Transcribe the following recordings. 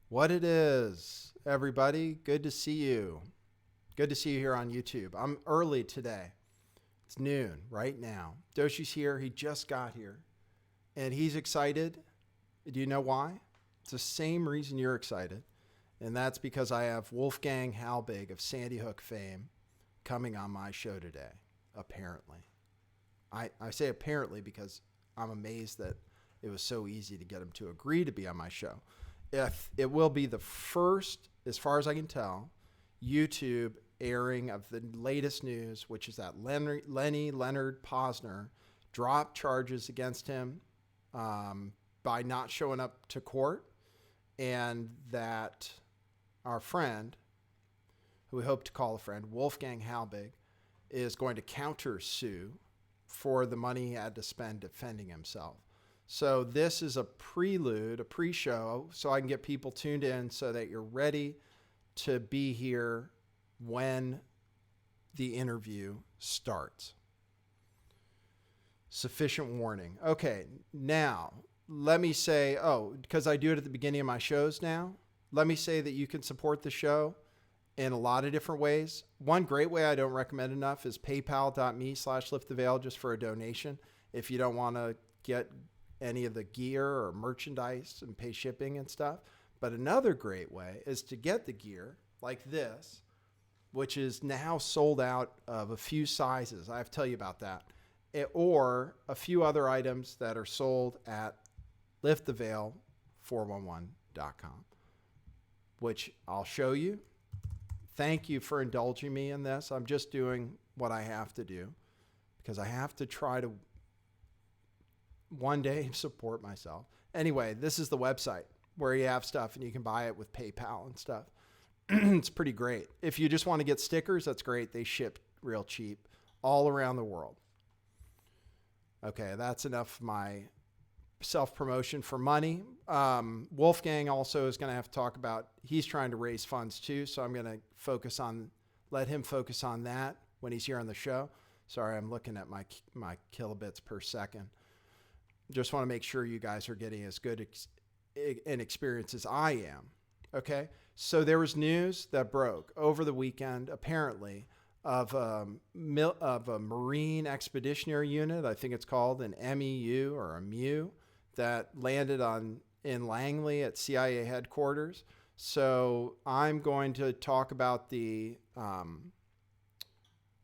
What it is, everybody. Good to see you. Good to see you here on YouTube. I'm early today. It's noon right now. Doshi's here. He just got here. And he's excited. Do you know why? It's the same reason you're excited. And that's because I have Wolfgang Halbig of Sandy Hook fame coming on my show today, apparently. I say apparently because I'm amazed that it was so easy to get him to agree to be on my show. If it will be the first, as far as I can tell, YouTube airing of the latest news, which is that Lenny Leonard Posner dropped charges against him by not showing up to court, and that our friend, who we hope to call a friend, Wolfgang Halbig, is going to counter-sue for the money he had to spend defending himself. So this is a prelude, a pre-show, so I can get people tuned in so that you're ready to be here when the interview starts. Sufficient warning. Okay, now let me say, because I do it at the beginning of my shows now, let me say that you can support the show in a lot of different ways. One great way I don't recommend enough is paypal.me/lifttheveil just for a donation if you don't want to get any of the gear or merchandise and pay shipping and stuff. But another great way is to get the gear like this, which is now sold out of a few sizes. I have to tell you about that. Or a few other items that are sold at lifttheveil411.com, which I'll show you. Thank you for indulging me in this. I'm just doing what I have to do because I have to try to one day support myself. Anyway, this is the website where you have stuff and you can buy it with PayPal and stuff. It's pretty great. If you just want to get stickers, that's great. They ship real cheap all around the world. Okay, that's enough of my self-promotion for money. Wolfgang also is going to have to talk about, he's trying to raise funds too, so I'm going to let him focus on that when he's here on the show. Sorry, I'm looking at my kilobits per second. Just want to make sure you guys are getting as good an experience as I am. Okay, so there was news that broke over the weekend, apparently, of a Marine Expeditionary Unit. I think it's called an MEU or a MEU that landed in Langley at CIA headquarters. So I'm going to talk about the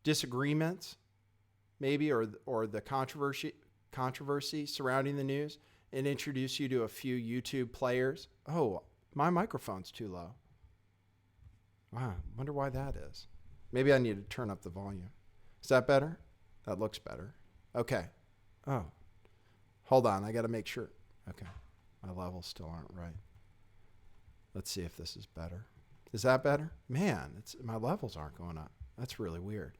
disagreements, maybe, or the controversy surrounding the news, and introduce you to a few YouTube players. Oh, my microphone's too low. Wow, wonder why that is. Maybe I need to turn up the volume. Is that better? That looks better. Okay. Oh, hold on. I got to make sure. Okay. My levels still aren't right. Let's see if this is better. Is that better? Man, my levels aren't going up. That's really weird.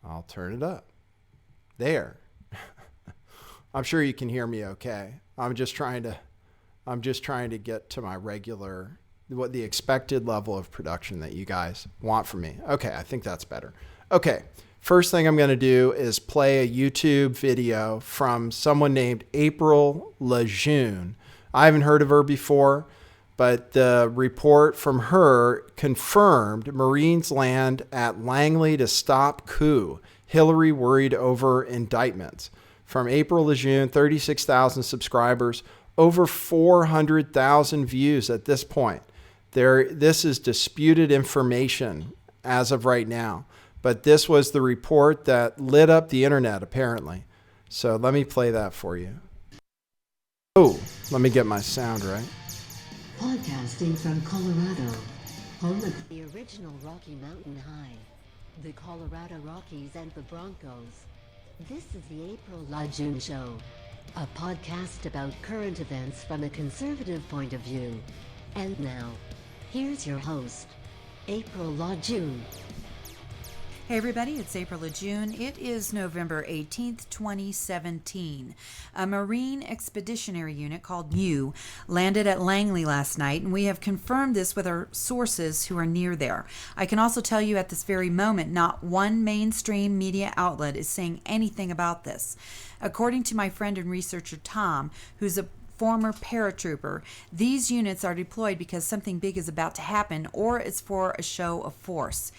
I'll turn it up. There. I'm sure you can hear me okay. I'm just trying to get to my regular, what the expected level of production that you guys want from me. Okay, I think that's better. Okay, first thing I'm going to do is play a YouTube video from someone named April LaJune. I haven't heard of her before, but the report from her confirmed Marines land at Langley to stop coup. Hillary worried over indictments. From April LaJune, 36,000 subscribers, over 400,000 views at this point. This is disputed information as of right now, but this was the report that lit up the internet, apparently. So let me play that for you. Oh, let me get my sound right. Podcasting from Colorado, home of the original Rocky Mountain High, the Colorado Rockies and the Broncos. This is the April LaJune Show, a podcast about current events from a conservative point of view. And now, here's your host, April LaJune. Hey everybody, it's April LaJune. It is November 18th, 2017. A Marine Expeditionary Unit called MEU landed at Langley last night, and we have confirmed this with our sources who are near there. I can also tell you at this very moment, not one mainstream media outlet is saying anything about this. According to my friend and researcher Tom, who's a former paratrooper. These units are deployed because something big is about to happen or it's for a show of force.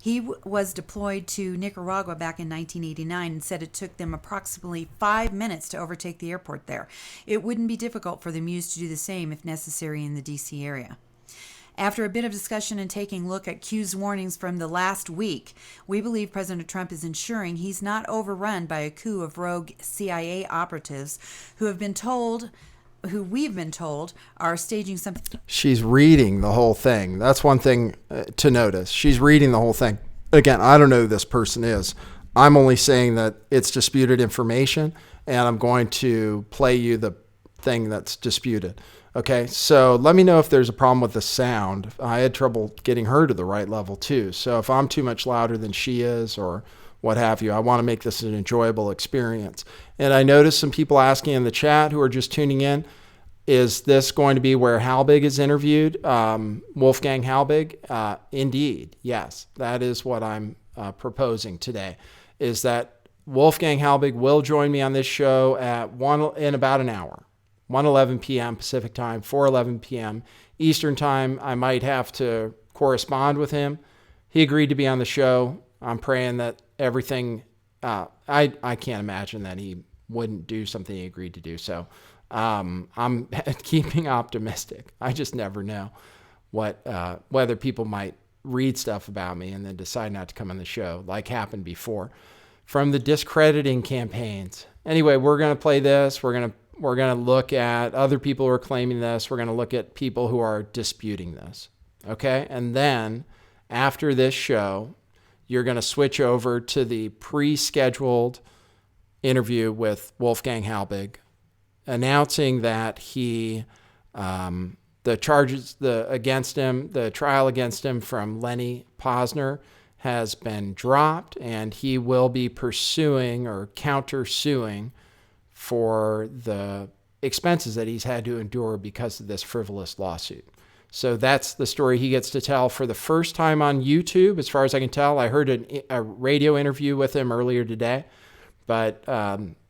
He was deployed to Nicaragua back in 1989 and said it took them approximately 5 minutes to overtake the airport there. It wouldn't be difficult for the MEUs to do the same if necessary in the D.C. area. After a bit of discussion and taking a look at Q's warnings from the last week, we believe President Trump is ensuring he's not overrun by a coup of rogue CIA operatives who we've been told are staging something. She's reading the whole thing. That's one thing to notice. She's reading the whole thing. Again, I don't know who this person is. I'm only saying that it's disputed information, and I'm going to play you the thing that's disputed. Okay, so let me know if there's a problem with the sound. I had trouble getting her to the right level too. So if I'm too much louder than she is or what have you, I want to make this an enjoyable experience. And I noticed some people asking in the chat who are just tuning in, is this going to be where Halbig is interviewed? Wolfgang Halbig? Indeed, yes. That is what I'm proposing today, is that Wolfgang Halbig will join me on this show in about an hour. 1:11 p.m. Pacific time, 4:11 p.m. Eastern time. I might have to correspond with him. He agreed to be on the show. I'm praying that everything, I can't imagine that he wouldn't do something he agreed to do. So I'm keeping optimistic. I just never know whether people might read stuff about me and then decide not to come on the show, like happened before. From the discrediting campaigns. Anyway, we're going to play this. We're going to look at other people who are claiming this. We're going to look at people who are disputing this. Okay? And then after this show, you're going to switch over to the pre-scheduled interview with Wolfgang Halbig, announcing that the charges against him, the trial against him from Lenny Posner has been dropped, and he will be pursuing or countersuing for the expenses that he's had to endure because of this frivolous lawsuit. So that's the story he gets to tell for the first time on YouTube, as far as I can tell. I heard a radio interview with him earlier today, but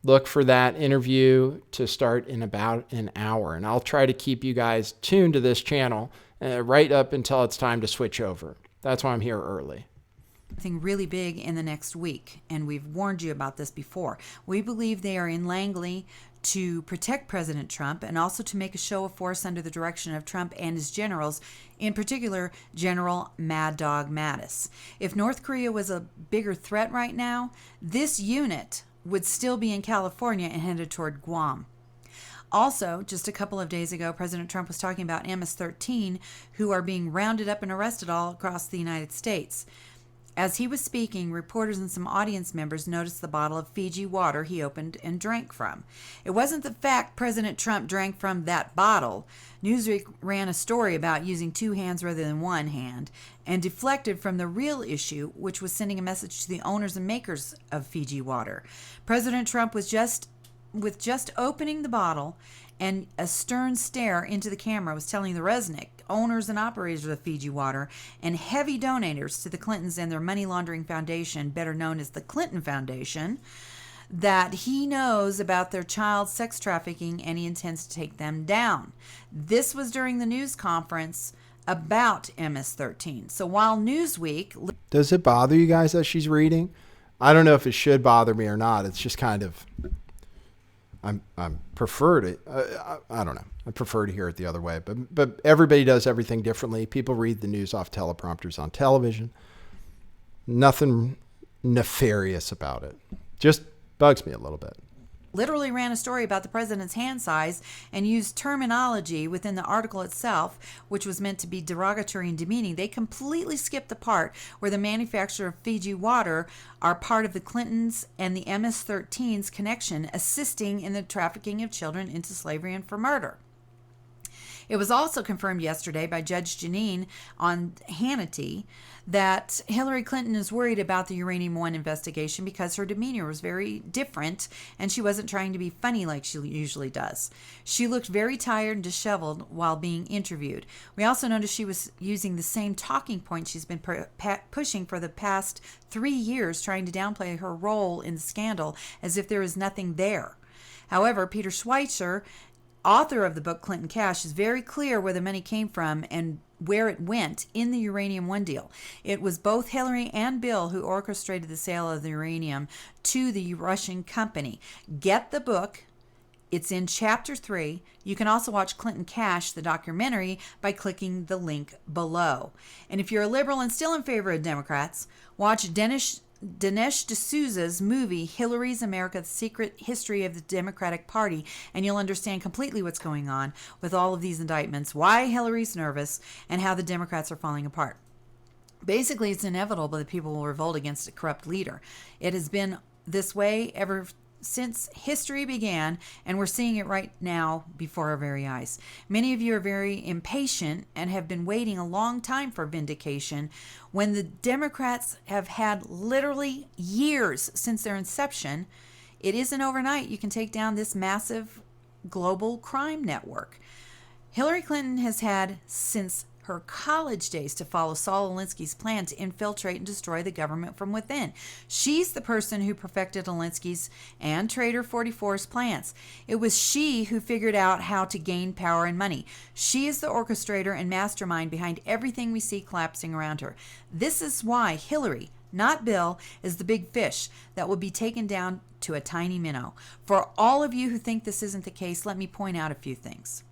look for that interview to start in about an hour. And I'll try to keep you guys tuned to this channel right up until it's time to switch over. That's why I'm here early. Something really big in the next week, and we've warned you about this before. We believe they are in Langley to protect President Trump and also to make a show of force under the direction of Trump and his generals, in particular General Mad Dog Mattis. If North Korea was a bigger threat right now, this unit would still be in California and headed toward Guam. Also, just a couple of days ago, President Trump was talking about MS-13 who are being rounded up and arrested all across the United States. As he was speaking, reporters and some audience members noticed the bottle of Fiji water he opened and drank from. It wasn't the fact President Trump drank from that bottle. Newsweek ran a story about using two hands rather than one hand and deflected from the real issue, which was sending a message to the owners and makers of Fiji water. President Trump was just opening the bottle and a stern stare into the camera was telling the Resnick, owners and operators of Fiji Water, and heavy donators to the Clintons and their money laundering foundation, better known as the Clinton Foundation, that he knows about their child sex trafficking and he intends to take them down. This was during the news conference about MS-13. So while Newsweek... Does it bother you guys that she's reading? I don't know if it should bother me or not. It's just kind of... I prefer to, I don't know. I prefer to hear it the other way, but everybody does everything differently. People read the news off teleprompters on television. Nothing nefarious about it. Just bugs me a little bit. Literally ran a story about the president's hand size and used terminology within the article itself, which was meant to be derogatory and demeaning. They completely skipped the part where the manufacturer of Fiji Water are part of the Clintons and the MS-13's connection, assisting in the trafficking of children into slavery and for murder. It was also confirmed yesterday by Judge Jeanine on Hannity that Hillary Clinton is worried about the Uranium One investigation because her demeanor was very different and she wasn't trying to be funny like she usually does. She looked very tired and disheveled while being interviewed. We also noticed she was using the same talking point she's been pushing for the past 3 years, trying to downplay her role in the scandal as if there is nothing there. However, Peter Schweitzer author of the book, Clinton Cash, is very clear where the money came from and where it went in the Uranium One deal. It was both Hillary and Bill who orchestrated the sale of the uranium to the Russian company. Get the book. It's in Chapter 3. You can also watch Clinton Cash, the documentary, by clicking the link below. And if you're a liberal and still in favor of Democrats, watch Dinesh D'Souza's movie, Hillary's America, The Secret History of the Democratic Party, and you'll understand completely what's going on with all of these indictments, why Hillary's nervous, and how the Democrats are falling apart. Basically, it's inevitable that people will revolt against a corrupt leader. It has been this way ever since history began, and we're seeing it right now before our very eyes. Many of you are very impatient and have been waiting a long time for vindication when the Democrats have had literally years since their inception. It isn't overnight you can take down this massive global crime network. Hillary Clinton has had since her college days to follow Saul Alinsky's plan to infiltrate and destroy the government from within. She's the person who perfected Alinsky's and Trader 44's plans. It was she who figured out how to gain power and money. She is the orchestrator and mastermind behind everything we see collapsing around her. This is why Hillary, not Bill, is the big fish that will be taken down to a tiny minnow. For all of you who think this isn't the case, let me point out a few things.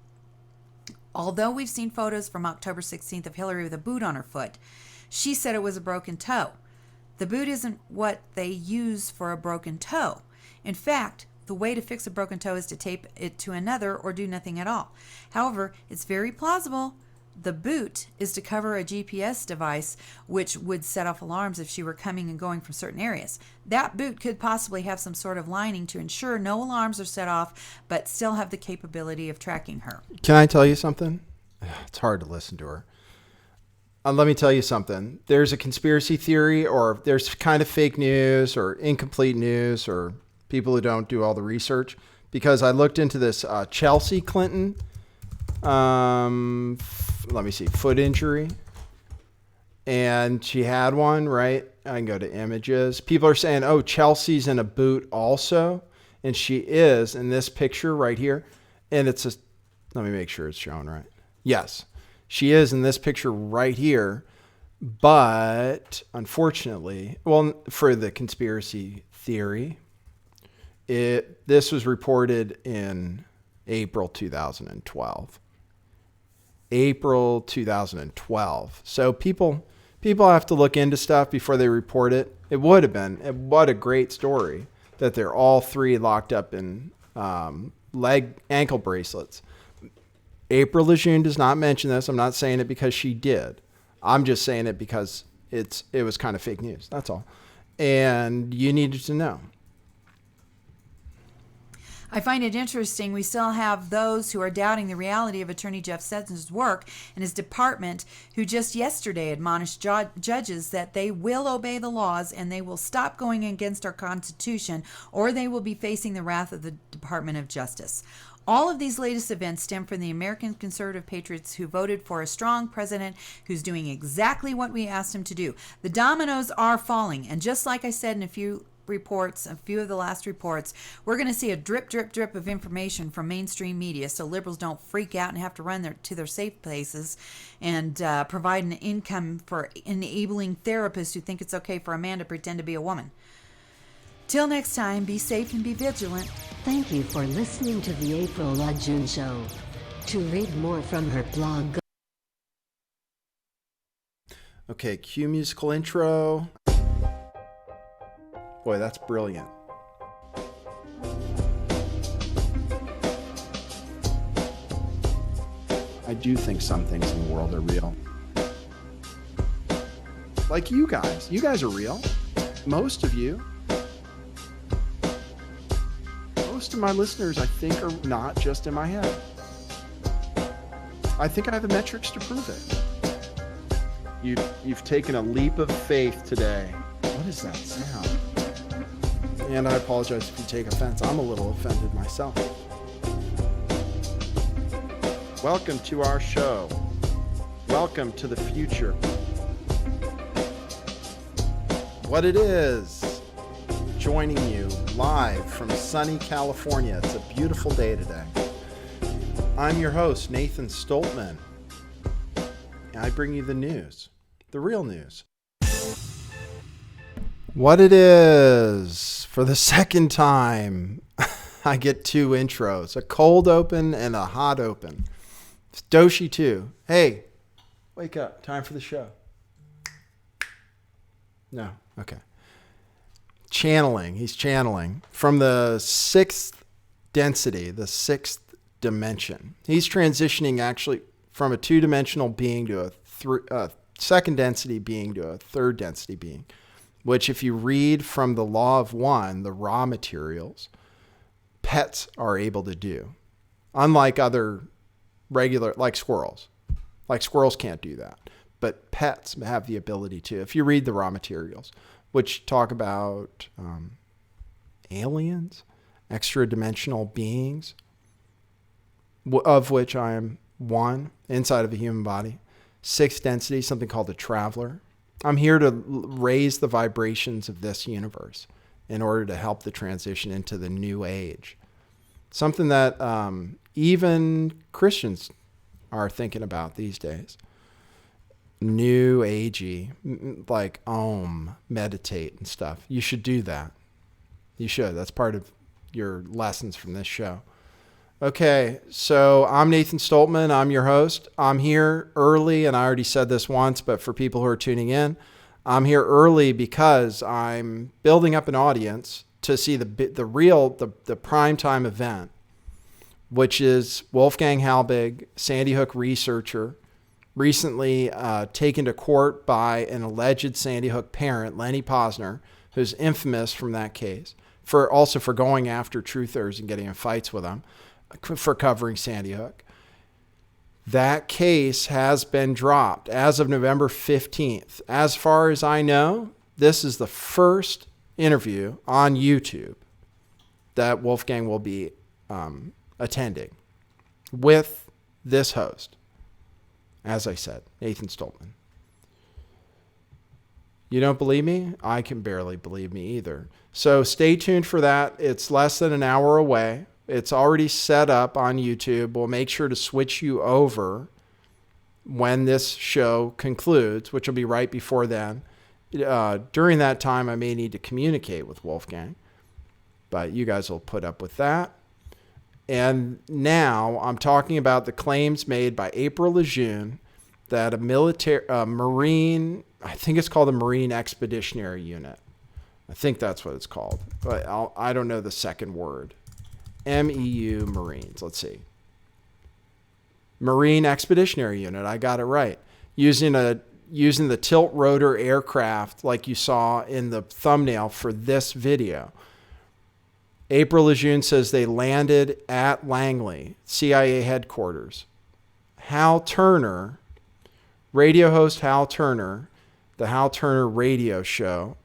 Although we've seen photos from October 16th of Hillary with a boot on her foot, she said it was a broken toe. The boot isn't what they use for a broken toe. In fact, the way to fix a broken toe is to tape it to another or do nothing at all. However, it's very plausible the boot is to cover a GPS device, which would set off alarms if she were coming and going from certain areas. That boot could possibly have some sort of lining to ensure no alarms are set off, but still have the capability of tracking her. Can I tell you something? It's hard to listen to her. Let me tell you something. There's a conspiracy theory, or there's kind of fake news or incomplete news or people who don't do all the research. Because I looked into this Chelsea Clinton, let me see, foot injury. And she had one, right? I can go to images. People are saying, oh, Chelsea's in a boot also. And she is in this picture right here. And it's let me make sure it's shown right. Yes, she is in this picture right here. But unfortunately, well, for the conspiracy theory, this was reported in April 2012. April 2012. So people have to look into stuff before they report it. It would have been, what a great story that they're all three locked up in ankle bracelets. April LaJune does not mention this. I'm not saying it because she did. I'm just saying it because it was kind of fake news. That's all. And you needed to know. I find it interesting we still have those who are doubting the reality of Attorney Jeff Sessions' work and his department, who just yesterday admonished judges that they will obey the laws and they will stop going against our Constitution, or they will be facing the wrath of the Department of Justice. All of these latest events stem from the American conservative patriots who voted for a strong president who's doing exactly what we asked him to do. The dominoes are falling, and just like I said in a few of the last reports, we're going to see a drip, drip, drip of information from mainstream media so liberals don't freak out and have to run to their safe places and provide an income for enabling therapists who think it's okay for a man to pretend to be a woman. Till next time, be safe and be vigilant. Thank you for listening to the April LaJune Show. To read more from her blog, Okay, cue musical intro. Boy, that's brilliant. I do think some things in the world are real. Like you guys. You guys are real. Most of you. Most of my listeners, I think, are not just in my head. I think I have the metrics to prove it. You've taken a leap of faith today. What is that sound? And I apologize if you take offense. I'm a little offended myself. Welcome to our show. Welcome to the future. What it is, joining you live from sunny California. It's a beautiful day today. I'm your host, Nathan Stoltman. I bring you the news, the real news. What it is, for the second time, I get two intros, a cold open and a hot open. It's Doshi too. Hey, wake up, time for the show. No, okay. He's channeling from the sixth density, the sixth dimension. He's transitioning actually from a two-dimensional being to a second density being to a third density being, which if you read from the law of one, the raw materials, pets are able to do. Unlike other regular, like squirrels. Like squirrels can't do that. But pets have the ability to, if you read the raw materials, which talk about aliens, extra-dimensional beings, of which I am one, inside of a human body. Sixth density, something called a traveler. I'm here to raise the vibrations of this universe in order to help the transition into the new age. Something that even Christians are thinking about these days. New agey, like meditate and stuff. You should do that. You should. That's part of your lessons from this show. Okay, so I'm Nathan Stoltman. I'm your host. I'm here early, and I already said this once, but for people who are tuning in, I'm here early because I'm building up an audience to see the primetime event, which is Wolfgang Halbig, Sandy Hook researcher, recently taken to court by an alleged Sandy Hook parent, Lenny Posner, who's infamous from that case, for going after truthers and getting in fights with them for covering Sandy Hook. That case has been dropped as of November 15th. As far as I know, this is the first interview on YouTube that Wolfgang will be attending with this host. As I said, Nathan Stoltman. You don't believe me? I can barely believe me either. So stay tuned for that. It's less than an hour away. It's already set up on YouTube. We'll make sure to switch you over when this show concludes, which will be right before then. During that time, I may need to communicate with Wolfgang, but you guys will put up with that. And now I'm talking about the claims made by April LaJune that a Marine, I think it's called a Marine Expeditionary Unit. I think that's what it's called, but I don't know the second word. MEU Marines. Let's see. Marine Expeditionary Unit. I got it right. Using the tilt rotor aircraft like you saw in the thumbnail for this video. April LaJune says they landed at Langley, CIA headquarters. Hal Turner, radio host Hal Turner, the Hal Turner radio show,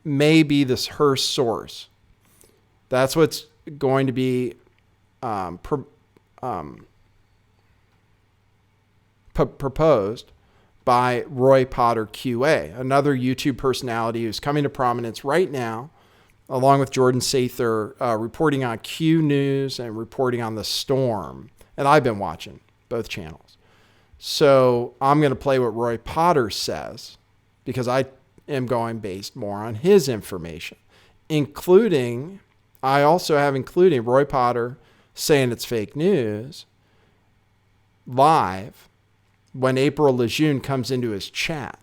may be her source. That's what's going to be proposed by Roy Potter QA, another YouTube personality who's coming to prominence right now, along with Jordan Sather, reporting on Q News and reporting on The Storm. And I've been watching both channels. So I'm going to play what Roy Potter says because I am going based more on his information, including Roy Potter saying it's fake news live when April LaJune comes into his chat,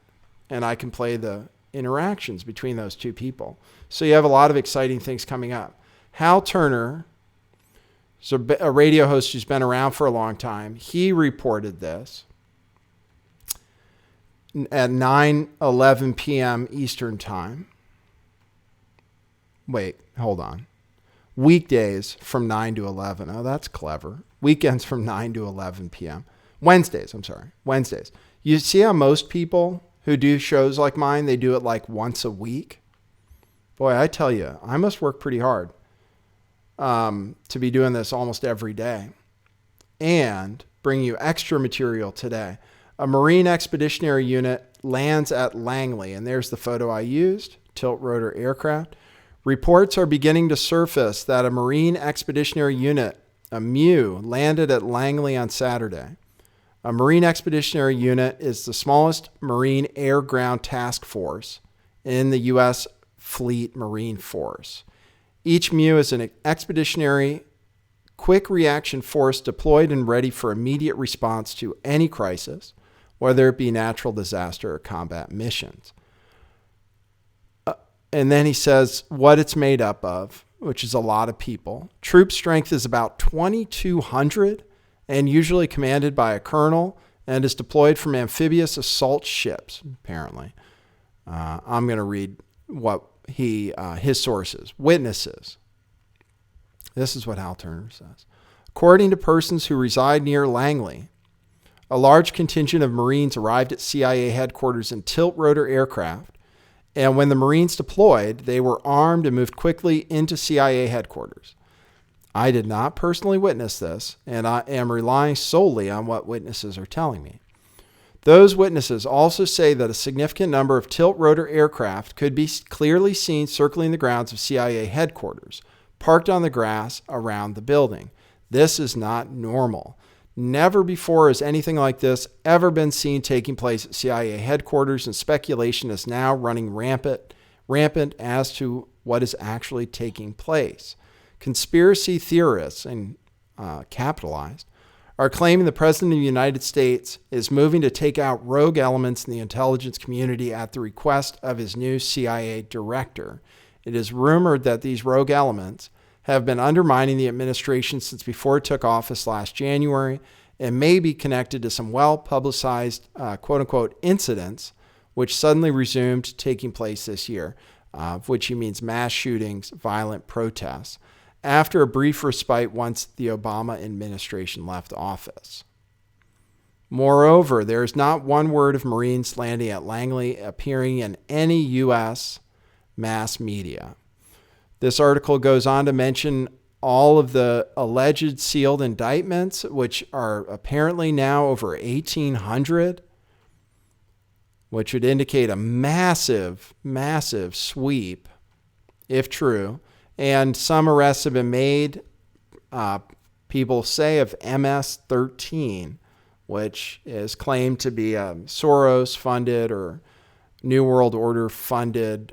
and I can play the interactions between those two people. So you have a lot of exciting things coming up. Hal Turner, so a radio host who's been around for a long time, he reported this at 9:11 p.m. Eastern Time. Wait, hold on. Weekdays from 9 to 11. Oh, that's clever. Weekends from 9 to 11 p.m. Wednesdays. You see how most people who do shows like mine, they do it like once a week? Boy, I tell you, I must work pretty hard to be doing this almost every day and bring you extra material today. A Marine Expeditionary Unit lands at Langley, and there's the photo I used, tilt rotor aircraft. Reports are beginning to surface that a Marine Expeditionary Unit a MEU, landed at Langley on Saturday. A Marine Expeditionary Unit is the smallest Marine air-ground task force in the U.S. Fleet Marine Force. Each MEU is an expeditionary quick reaction force deployed and ready for immediate response to any crisis, whether it be natural disaster or combat missions. And then he says what it's made up of, which is a lot of people. Troop strength is about 2,200 and usually commanded by a colonel and is deployed from amphibious assault ships, apparently. I'm going to read what his sources. Witnesses. This is what Hal Turner says. According to persons who reside near Langley, a large contingent of Marines arrived at CIA headquarters in tilt-rotor aircraft, and when the Marines deployed, they were armed and moved quickly into CIA headquarters. I did not personally witness this, and I am relying solely on what witnesses are telling me. Those witnesses also say that a significant number of tilt-rotor aircraft could be clearly seen circling the grounds of CIA headquarters, parked on the grass around the building. This is not normal. Never before has anything like this ever been seen taking place at CIA headquarters, and speculation is now running rampant as to what is actually taking place. Conspiracy theorists, and capitalized, are claiming the President of the United States is moving to take out rogue elements in the intelligence community at the request of his new CIA director. It is rumored that these rogue elements have been undermining the administration since before it took office last January and may be connected to some well-publicized quote-unquote incidents which suddenly resumed taking place this year, of which he means mass shootings, violent protests, after a brief respite once the Obama administration left office. Moreover, there is not one word of Marines landing at Langley appearing in any U.S. mass media. This article goes on to mention all of the alleged sealed indictments, which are apparently now over 1,800, which would indicate a massive, massive sweep, if true. And some arrests have been made, people say, of MS-13, which is claimed to be a Soros-funded or New World Order-funded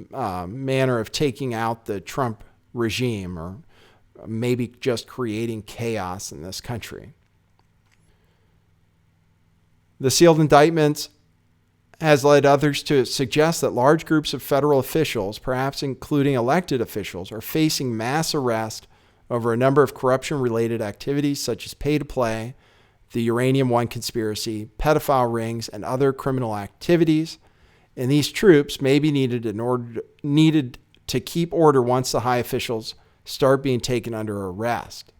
manner of taking out the Trump regime, or maybe just creating chaos in this country. The sealed indictments has led others to suggest that large groups of federal officials, perhaps including elected officials, are facing mass arrest over a number of corruption-related activities such as pay-to-play, the Uranium One conspiracy, pedophile rings, and other criminal activities. And these troops may be needed to keep order once the high officials start being taken under arrest.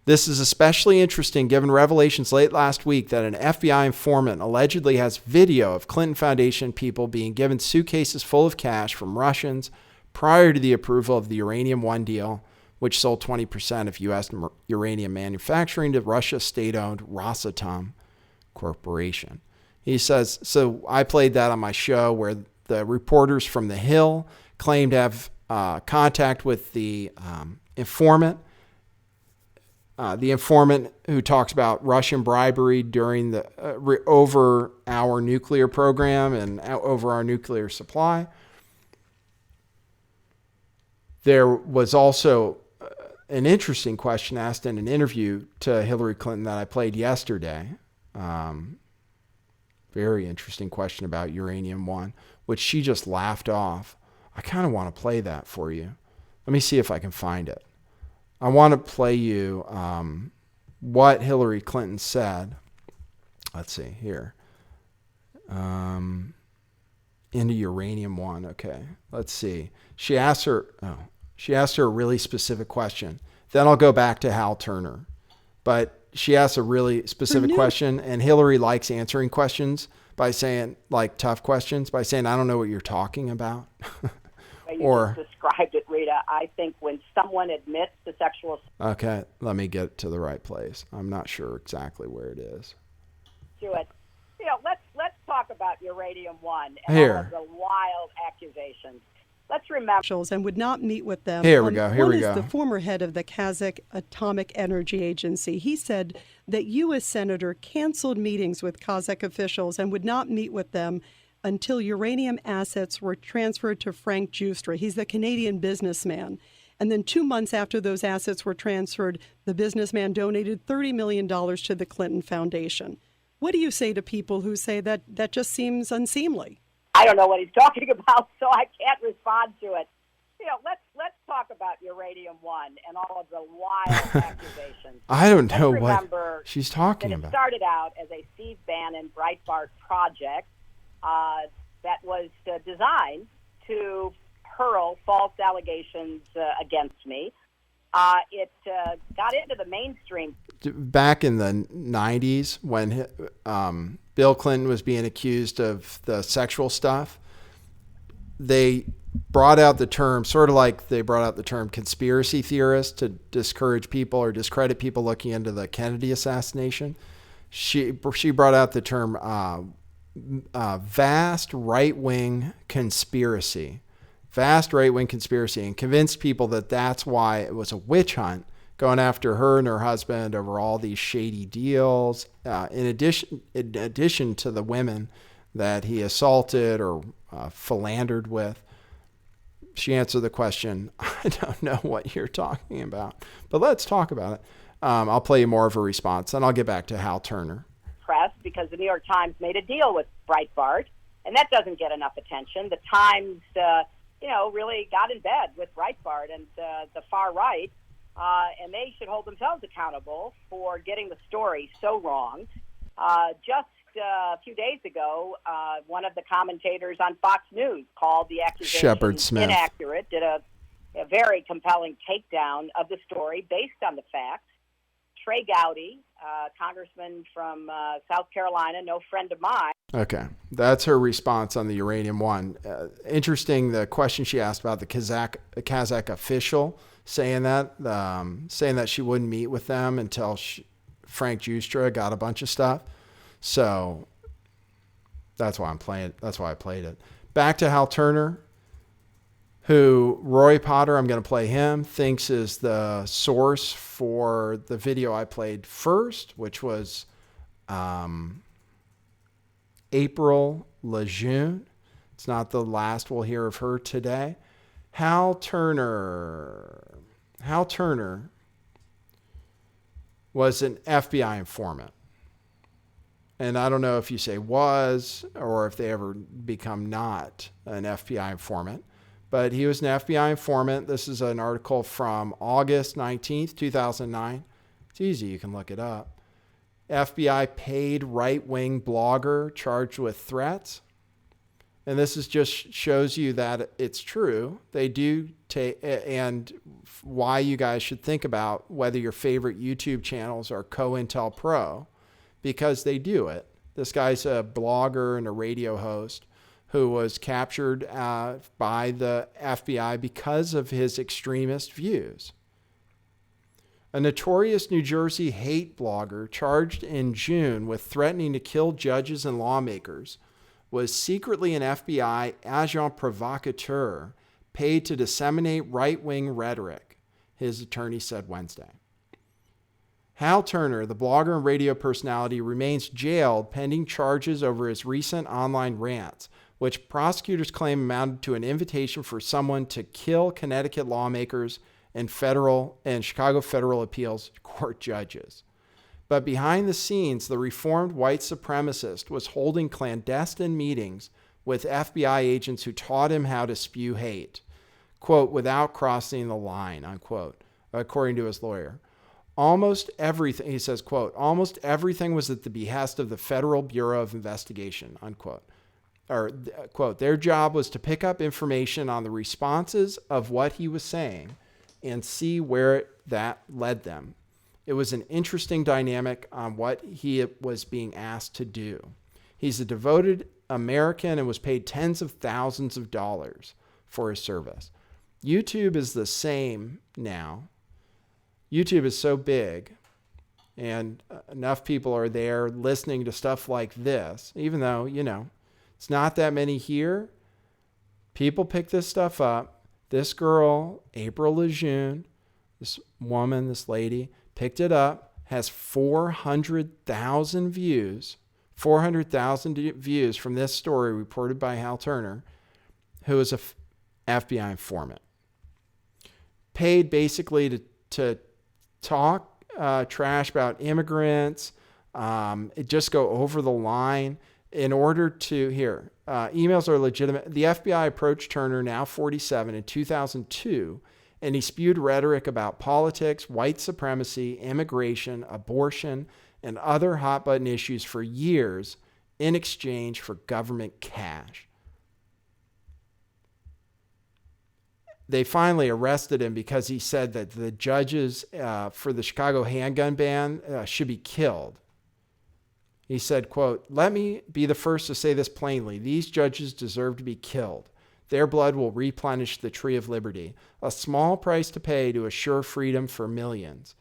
This is especially interesting given revelations late last week that an FBI informant allegedly has video of Clinton Foundation people being given suitcases full of cash from Russians prior to the approval of the Uranium One deal, which sold 20% of U.S. uranium manufacturing to Russia's state-owned Rosatom Corporation. He says, so I played that on my show where the reporters from The Hill claimed to have contact with the informant. The informant who talks about Russian bribery during the over our nuclear program and over our nuclear supply. There was also an interesting question asked in an interview to Hillary Clinton that I played yesterday. Very interesting question about Uranium One, which she just laughed off. I kind of want to play that for you. Let me see if I can find it. I want to play you what Hillary Clinton said. Let's see here. Into Uranium One. Okay, let's see. She asked her a really specific question. Then I'll go back to Hal Turner. But she asked a really specific question, and Hillary likes answering questions by saying, like tough questions, by saying, I don't know what you're talking about. You just described it, Rita. I think when someone admits to sexual... Okay, let me get to the right place. I'm not sure exactly where it is. Do it. Let's talk about Uranium One and Here. all of the wild accusations. let's remember. And would not meet with them. Here we go. One is the former head of the Kazakh Atomic Energy Agency. He said that U.S. Senator canceled meetings with Kazakh officials and would not meet with them until uranium assets were transferred to Frank Justra. He's the Canadian businessman. And then 2 months after those assets were transferred, the businessman donated $30 million to the Clinton Foundation. What do you say to people who say that that just seems unseemly? I don't know what he's talking about, so I can't respond to it. Let's talk about Uranium One and all of the wild accusations. I don't know what she's talking about. It started out as a Steve Bannon Breitbart project that was designed to hurl false allegations against me. It got into the mainstream. Back in the 90s when Bill Clinton was being accused of the sexual stuff, they brought out the term, sort of like they brought out the term conspiracy theorist to discourage people or discredit people looking into the Kennedy assassination. She brought out the term vast right-wing conspiracy. Vast right-wing conspiracy, and convinced people that that's why it was a witch hunt going after her and her husband over all these shady deals, in addition to the women that he assaulted or philandered with. She answered the question, I don't know what you're talking about, but let's talk about it. I'll play you more of a response, and I'll get back to Hal Turner. Press, because the New York Times made a deal with Breitbart, and that doesn't get enough attention. The Times really got in bed with Breitbart and the far right, and they should hold themselves accountable for getting the story so wrong. Just a few days ago, one of the commentators on Fox News called the accusations inaccurate, did a very compelling takedown of the story based on the facts. Trey Gowdy, congressman from South Carolina, no friend of mine. Okay, that's her response on the Uranium One. Interesting, the question she asked about the Kazakh official saying that she wouldn't meet with them until Frank Justra got a bunch of stuff. So that's why I played it. Back to Hal Turner, who Roy Potter, I'm going to play him, thinks is the source for the video I played first, which was April LaJune. It's not the last we'll hear of her today. Hal Turner was an FBI informant. And I don't know if you say was or if they ever become not an FBI informant. But he was an FBI informant. This is an article from August 19th, 2009. It's easy. You can look it up. FBI paid right-wing blogger charged with threats. And this is just shows you that it's true. They do take, and why you guys should think about whether your favorite YouTube channels are COINTELPRO, because they do it. This guy's a blogger and a radio host who was captured by the FBI because of his extremist views. A notorious New Jersey hate blogger charged in June with threatening to kill judges and lawmakers was secretly an FBI agent provocateur paid to disseminate right-wing rhetoric, his attorney said Wednesday. Hal Turner, the blogger and radio personality, remains jailed pending charges over his recent online rants, which prosecutors claim amounted to an invitation for someone to kill Connecticut lawmakers and Chicago federal appeals court judges. But behind the scenes, the reformed white supremacist was holding clandestine meetings with FBI agents who taught him how to spew hate, quote, without crossing the line, unquote, according to his lawyer. Almost everything, he says, quote, almost everything was at the behest of the Federal Bureau of Investigation, unquote. Or, quote, their job was to pick up information on the responses of what he was saying and see where that led them. It was an interesting dynamic on what he was being asked to do. He's a devoted American and was paid tens of thousands of dollars for his service. YouTube is the same now. YouTube is so big and enough people are there listening to stuff like this, even though, it's not that many here. People pick this stuff up. This girl, April LaJune, this woman, this lady, picked it up, has 400,000 views. 400,000 views from this story reported by Hal Turner, who is a FBI informant. Paid basically to talk trash about immigrants, just go over the line in order to, emails are legitimate. The FBI approached Turner, now 47, in 2002, and he spewed rhetoric about politics, white supremacy, immigration, abortion, and other hot-button issues for years in exchange for government cash. They finally arrested him because he said that the judges for the Chicago handgun ban should be killed. He said, quote, "Let me be the first to say this plainly. These judges deserve to be killed. Their blood will replenish the tree of liberty, a small price to pay to assure freedom for millions."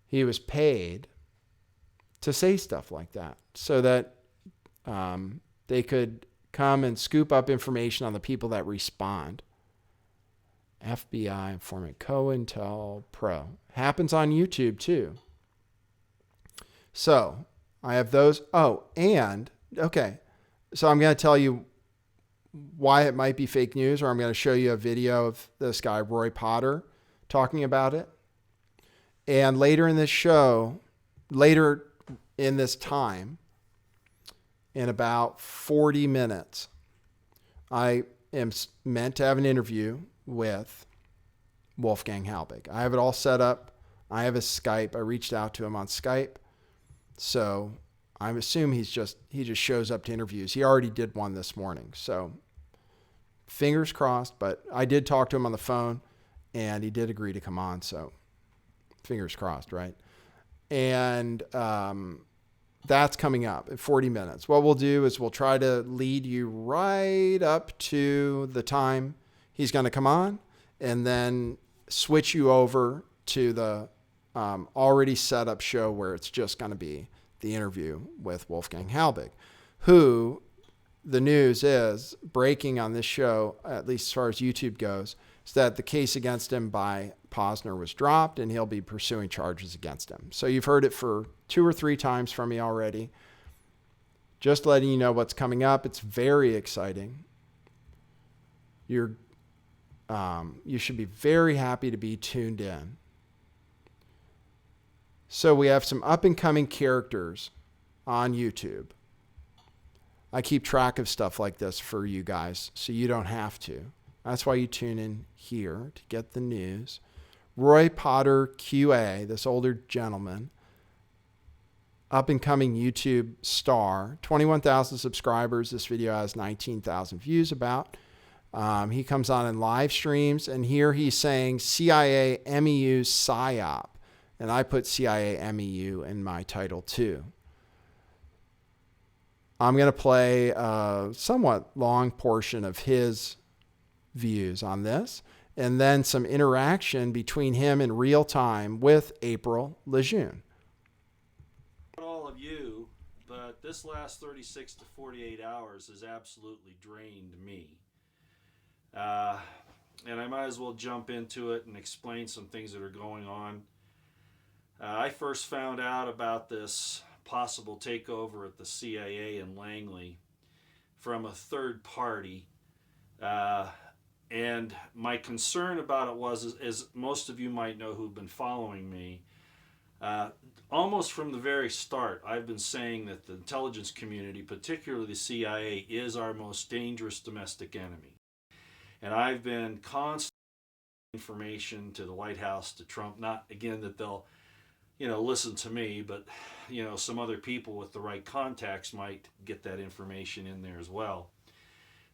He was paid to say stuff like that so that they could come and scoop up information on the people that respond. FBI informant, COINTELPRO. Happens on YouTube too. So I have those. Oh, and, okay. So I'm going to tell you why it might be fake news, or I'm going to show you a video of this guy, Roy Potter, talking about it. And later in this show, later in this time, in about 40 minutes, I am meant to have an interview with Wolfgang Halbig. I have it all set up. I have his Skype. I reached out to him on Skype. So I assume he just shows up to interviews. He already did one this morning. So fingers crossed, but I did talk to him on the phone and he did agree to come on. So fingers crossed, right? And that's coming up in 40 minutes. What we'll do is we'll try to lead you right up to the time he's going to come on and then switch you over to the already set up show where it's just going to be the interview with Wolfgang Halbig, who the news is breaking on this show, at least as far as YouTube goes, is that the case against him by Posner was dropped and he'll be pursuing charges against him. So you've heard it for 2 or 3 times from me already. Just letting you know what's coming up. It's very exciting. You should be very happy to be tuned in. So we have some up and coming characters on YouTube. I keep track of stuff like this for you guys so you don't have to. That's why you tune in here to get the news. Roy Potter QA, this older gentleman, up and coming YouTube star, 21,000 subscribers. This video has 19,000 views about. He comes on in live streams, and here he's saying CIA MEU PSYOP. And I put CIA MEU in my title too. I'm going to play a somewhat long portion of his views on this, and then some interaction between him in real time with April LaJune. All of you, but this last 36 to 48 hours has absolutely drained me. And I might as well jump into it and explain some things that are going on. I first found out about this possible takeover at the CIA in Langley from a third party. And my concern about it was, as most of you might know who've been following me, almost from the very start, I've been saying that the intelligence community, particularly the CIA, is our most dangerous domestic enemy. And I've been constantly information to the White House, to Trump, not again that they'll listen to me, but some other people with the right contacts might get that information in there as well.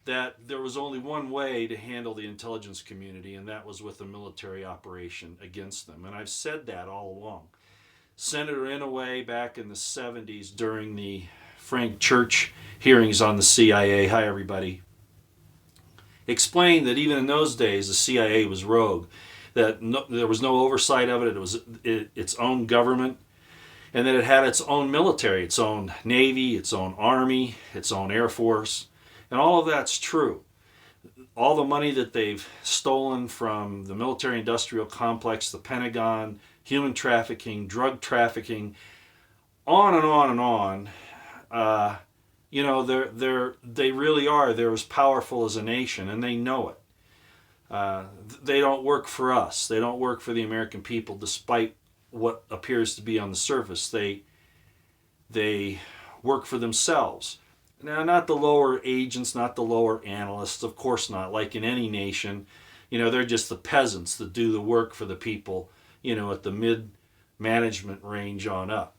That there was only one way to handle the intelligence community, and that was with a military operation against them. And I've said that all along. Senator Inouye, back in the 70s during the Frank Church hearings on the CIA, hi everybody, explained that even in those days the CIA was rogue, that there was no oversight of it. It was its own government. and that it had its own military, its own Navy, its own Army, its own Air Force, and all of that's true. All the money that they've stolen from the military-industrial complex, the Pentagon, human trafficking, drug trafficking, on and on and on. You know, they really are. They're as powerful as a nation, and they know it. They don't work for us. They don't work for the American people, despite what appears to be on the surface. They work for themselves. Now, not the lower agents, not the lower analysts, of course not. Like in any nation, you know, they're just the peasants that do the work for the people, you know, at the mid-management range on up.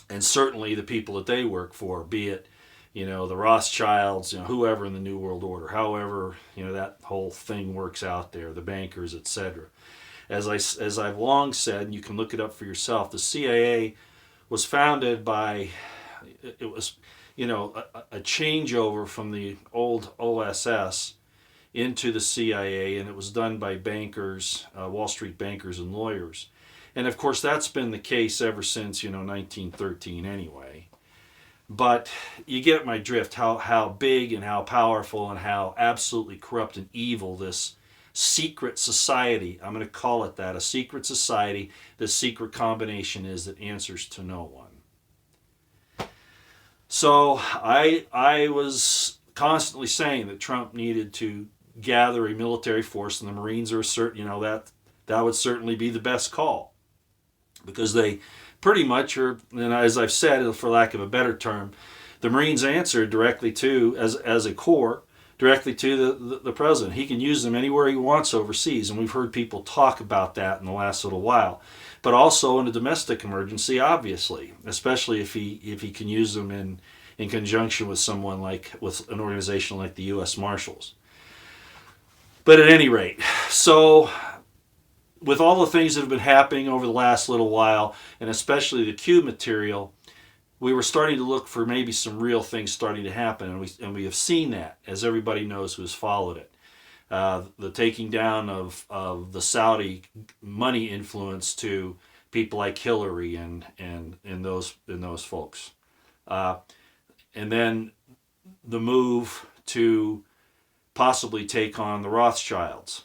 And certainly the people that they work for, be it, you know, the Rothschilds, you know, whoever in the New World Order, however, you know, that whole thing works out there, the bankers, etc. As I've long said, and you can look it up for yourself, the CIA was founded by, it was, you know, a changeover from the old OSS into the CIA, and it was done by bankers, Wall Street bankers and lawyers. And of course, that's been the case ever since, you know, 1913 anyway. But you get my drift, how big and how powerful and how absolutely corrupt and evil this secret society, I'm going to call it that, a secret society, this secret combination is that answers to no one. So I was constantly saying that Trump needed to gather a military force, and the Marines are certain, you know, that would certainly be the best call, because they pretty much are, and as I've said, for lack of a better term, the Marines answer directly to, as a corps, directly to the president. He can use them anywhere he wants overseas, and we've heard people talk about that in the last little while. But also in a domestic emergency, obviously, especially if he can use them in conjunction with someone with an organization like the U.S. Marshals. But at any rate, so with all the things that have been happening over the last little while, and especially the Q material, we were starting to look for maybe some real things starting to happen, and we have seen that, as everybody knows who has followed it. The taking down of the Saudi money influence to people like Hillary and those folks, and then the move to possibly take on the Rothschilds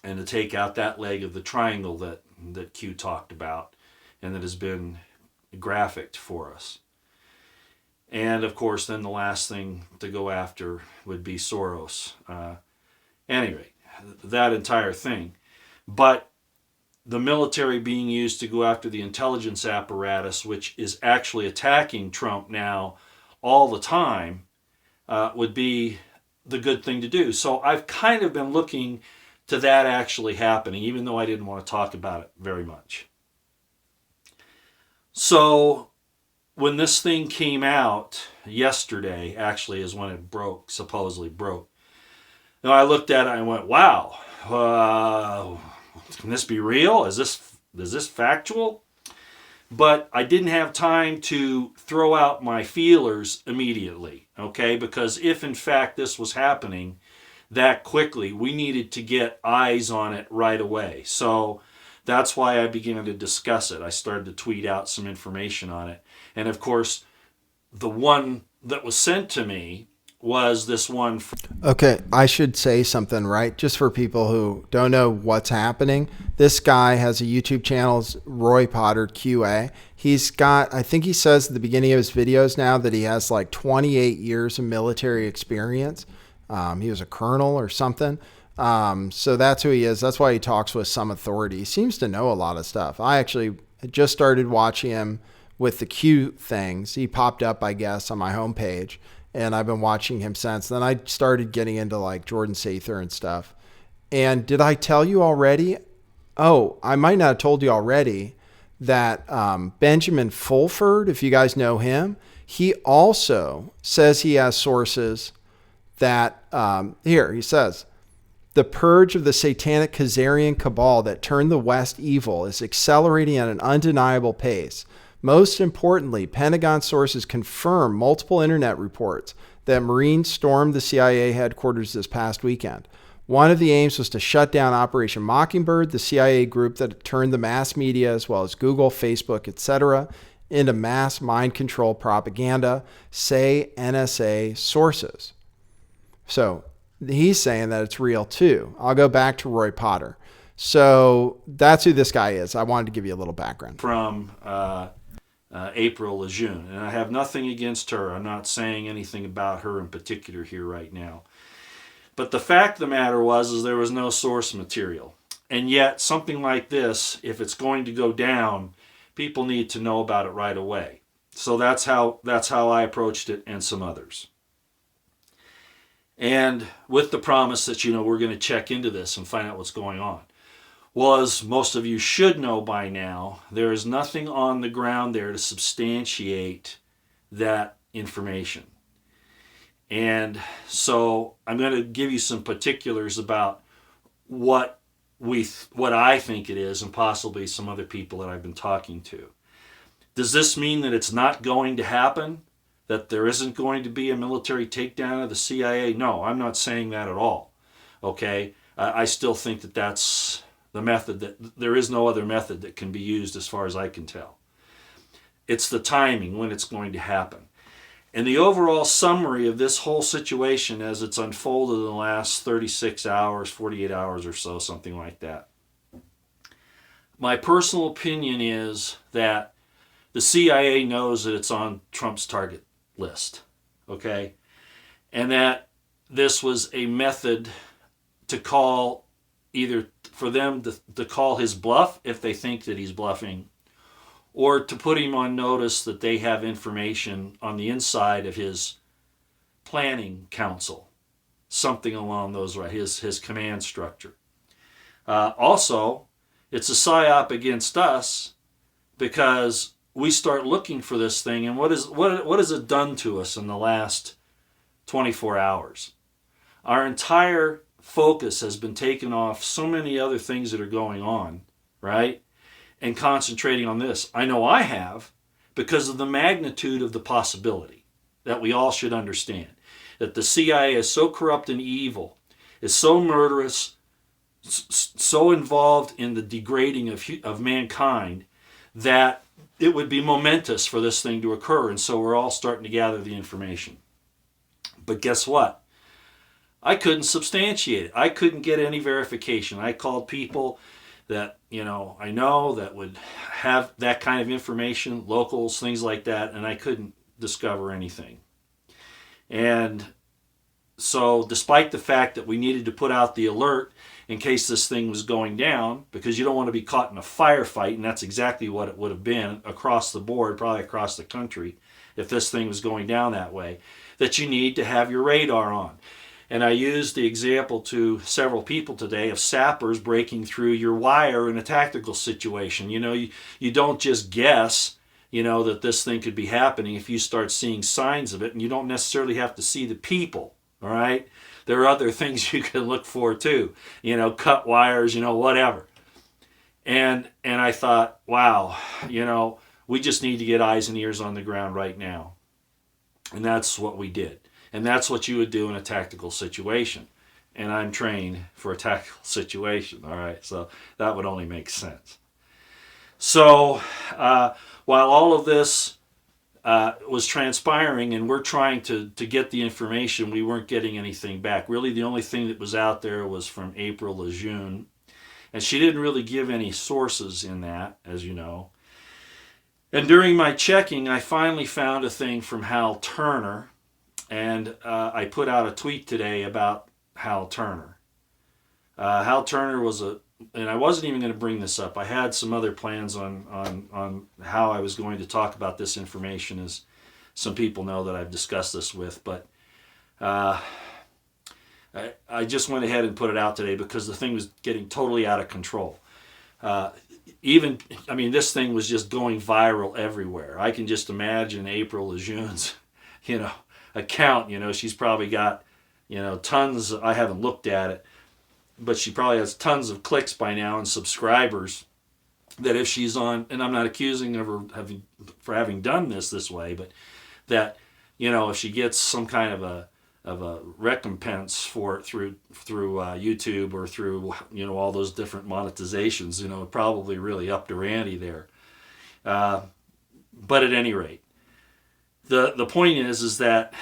and to take out that leg of the triangle that Q talked about and that has been graphicked for us. And of course, then the last thing to go after would be Soros. Anyway, that entire thing. But the military being used to go after the intelligence apparatus, which is actually attacking Trump now all the time, would be the good thing to do. So I've kind of been looking to that actually happening, even though I didn't want to talk about it very much. So when this thing came out yesterday, actually is when it broke, supposedly broke. Now I looked at it and I went, wow, can this be real? Is this factual? But I didn't have time to throw out my feelers immediately, okay? Because if in fact this was happening that quickly, we needed to get eyes on it right away. So that's why I began to discuss it. I started to tweet out some information on it. And of course, the one that was sent to me was this one. Okay, I should say something, right? Just for people who don't know what's happening. This guy has a YouTube channel, Roy Potter QA. He's got, I think he says at the beginning of his videos now that he has like 28 years of military experience. He was a colonel or something. So that's who he is. That's why he talks with some authority. He seems to know a lot of stuff. I actually just started watching him with the Q things. He popped up, I guess, on my homepage, and I've been watching him since. Then I started getting into like Jordan Sather and stuff. And did I tell you already? Oh, I might not have told you already that Benjamin Fulford, if you guys know him, he also says he has sources that, here, he says, the purge of the satanic Khazarian cabal that turned the West evil is accelerating at an undeniable pace. Most importantly, Pentagon sources confirm multiple internet reports that Marines stormed the CIA headquarters this past weekend. One of the aims was to shut down Operation Mockingbird, the CIA group that turned the mass media as well as Google, Facebook, etc. into mass mind control propaganda, say NSA sources. So he's saying that it's real too. I'll go back to Roy Potter. So that's who this guy is. I wanted to give you a little background. From April LaJune. And I have nothing against her. I'm not saying anything about her in particular here right now. But the fact of the matter was there was no source material. And yet something like this, if it's going to go down, people need to know about it right away. So that's how I approached it, and some others. And with the promise that, we're going to check into this and find out what's going on. Well, as most of you should know by now, there is nothing on the ground there to substantiate that information. And so I'm going to give you some particulars about what I think it is, and possibly some other people that I've been talking to. Does this mean that it's not going to happen? That there isn't going to be a military takedown of the CIA? No, I'm not saying that at all. Okay? I still think that that's the method, that there is no other method that can be used as far as I can tell. It's the timing when it's going to happen. And the overall summary of this whole situation as it's unfolded in the last 36 hours, 48 hours or so, something like that. My personal opinion is that the CIA knows that it's on Trump's target list, okay? And that this was a method to call, either for them to call his bluff if they think that he's bluffing, or to put him on notice that they have information on the inside of his planning council, something along those lines, his command structure. Also, it's a psyop against us because we start looking for this thing, and what has it done to us in the last 24 hours? Our entire focus has been taken off so many other things that are going on, right? And concentrating on this. I know I have, because of the magnitude of the possibility that we all should understand. That the CIA is so corrupt and evil, is so murderous, so involved in the degrading of mankind, that it would be momentous for this thing to occur. And so we're all starting to gather the information. But guess what? I couldn't substantiate it. I couldn't get any verification. I called people that I know that would have that kind of information, locals, things like that, and I couldn't discover anything. And so despite the fact that we needed to put out the alert in case this thing was going down, because you don't want to be caught in a firefight, and that's exactly what it would have been across the board, probably across the country, if this thing was going down that way, that you need to have your radar on. And I used the example to several people today of sappers breaking through your wire in a tactical situation. You don't just guess, that this thing could be happening if you start seeing signs of it, and you don't necessarily have to see the people, all right? There are other things you can look for too, cut wires, whatever. And I thought, wow, we just need to get eyes and ears on the ground right now. And that's what we did. And that's what you would do in a tactical situation. And I'm trained for a tactical situation, all right? So that would only make sense. So while all of this was transpiring and we're trying to get the information, we weren't getting anything back. Really, the only thing that was out there was from April LaJune. And she didn't really give any sources in that, as you know. And during my checking, I finally found a thing from Hal Turner. And I put out a tweet today about Hal Turner. Hal Turner was and I wasn't even going to bring this up. I had some other plans on how I was going to talk about this information, as some people know that I've discussed this with. But I just went ahead and put it out today because the thing was getting totally out of control. This thing was just going viral everywhere. I can just imagine April LaJune's, account. She's probably got tons. I haven't looked at it, but she probably has tons of clicks by now and subscribers, that if she's on, and I'm not accusing of her for having done this way, but that if she gets some kind of recompense for it through YouTube or through all those different monetizations. Probably really upped her ante there. But at any rate, the point is that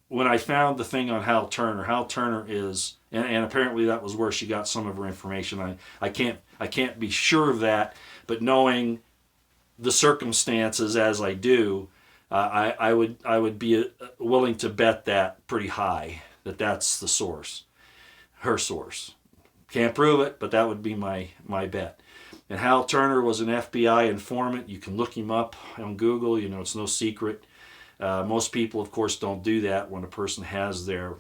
when I found the thing on Hal Turner is, and apparently that was where she got some of her information. I can't be sure of that, but knowing the circumstances as I do, I would be willing to bet that pretty high that that's the source, her source. Can't prove it, but that would be my bet. And Hal Turner was an FBI informant. You can look him up on Google. It's no secret. Most people, of course, don't do that when a person has their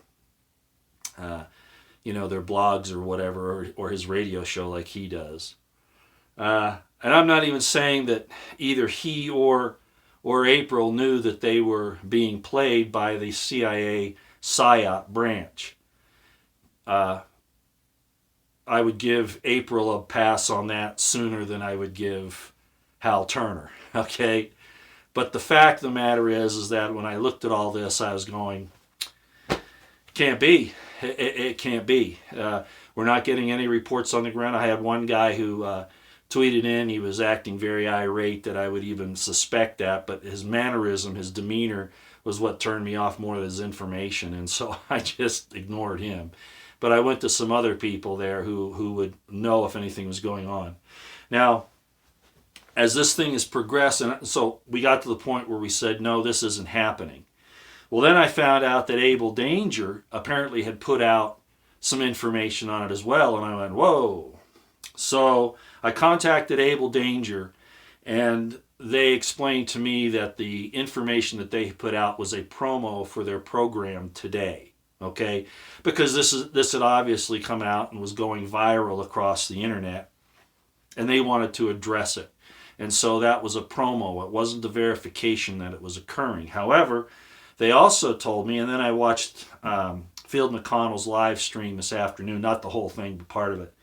their blogs or whatever, or his radio show like he does. And I'm not even saying that either he or April knew that they were being played by the CIA PSYOP branch. I would give April a pass on that sooner than I would give Hal Turner, okay? But the fact of the matter is that when I looked at all this, I was going, can't be. It can't be. We're not getting any reports on the ground. I had one guy who tweeted in, he was acting very irate that I would even suspect that, but his mannerism, his demeanor was what turned me off more than his information, and so I just ignored him. But I went to some other people there who would know if anything was going on. Now, as this thing has progressed, and so we got to the point where we said, no, this isn't happening. Well, then I found out that Abel Danger apparently had put out some information on it as well, and I went, whoa. So I contacted Abel Danger, and they explained to me that the information that they put out was a promo for their program today, okay? Because this had obviously come out and was going viral across the internet, and they wanted to address it. And so that was a promo. It wasn't the verification that it was occurring. However, they also told me, and then I watched Field McConnell's live stream this afternoon, not the whole thing, but part of it.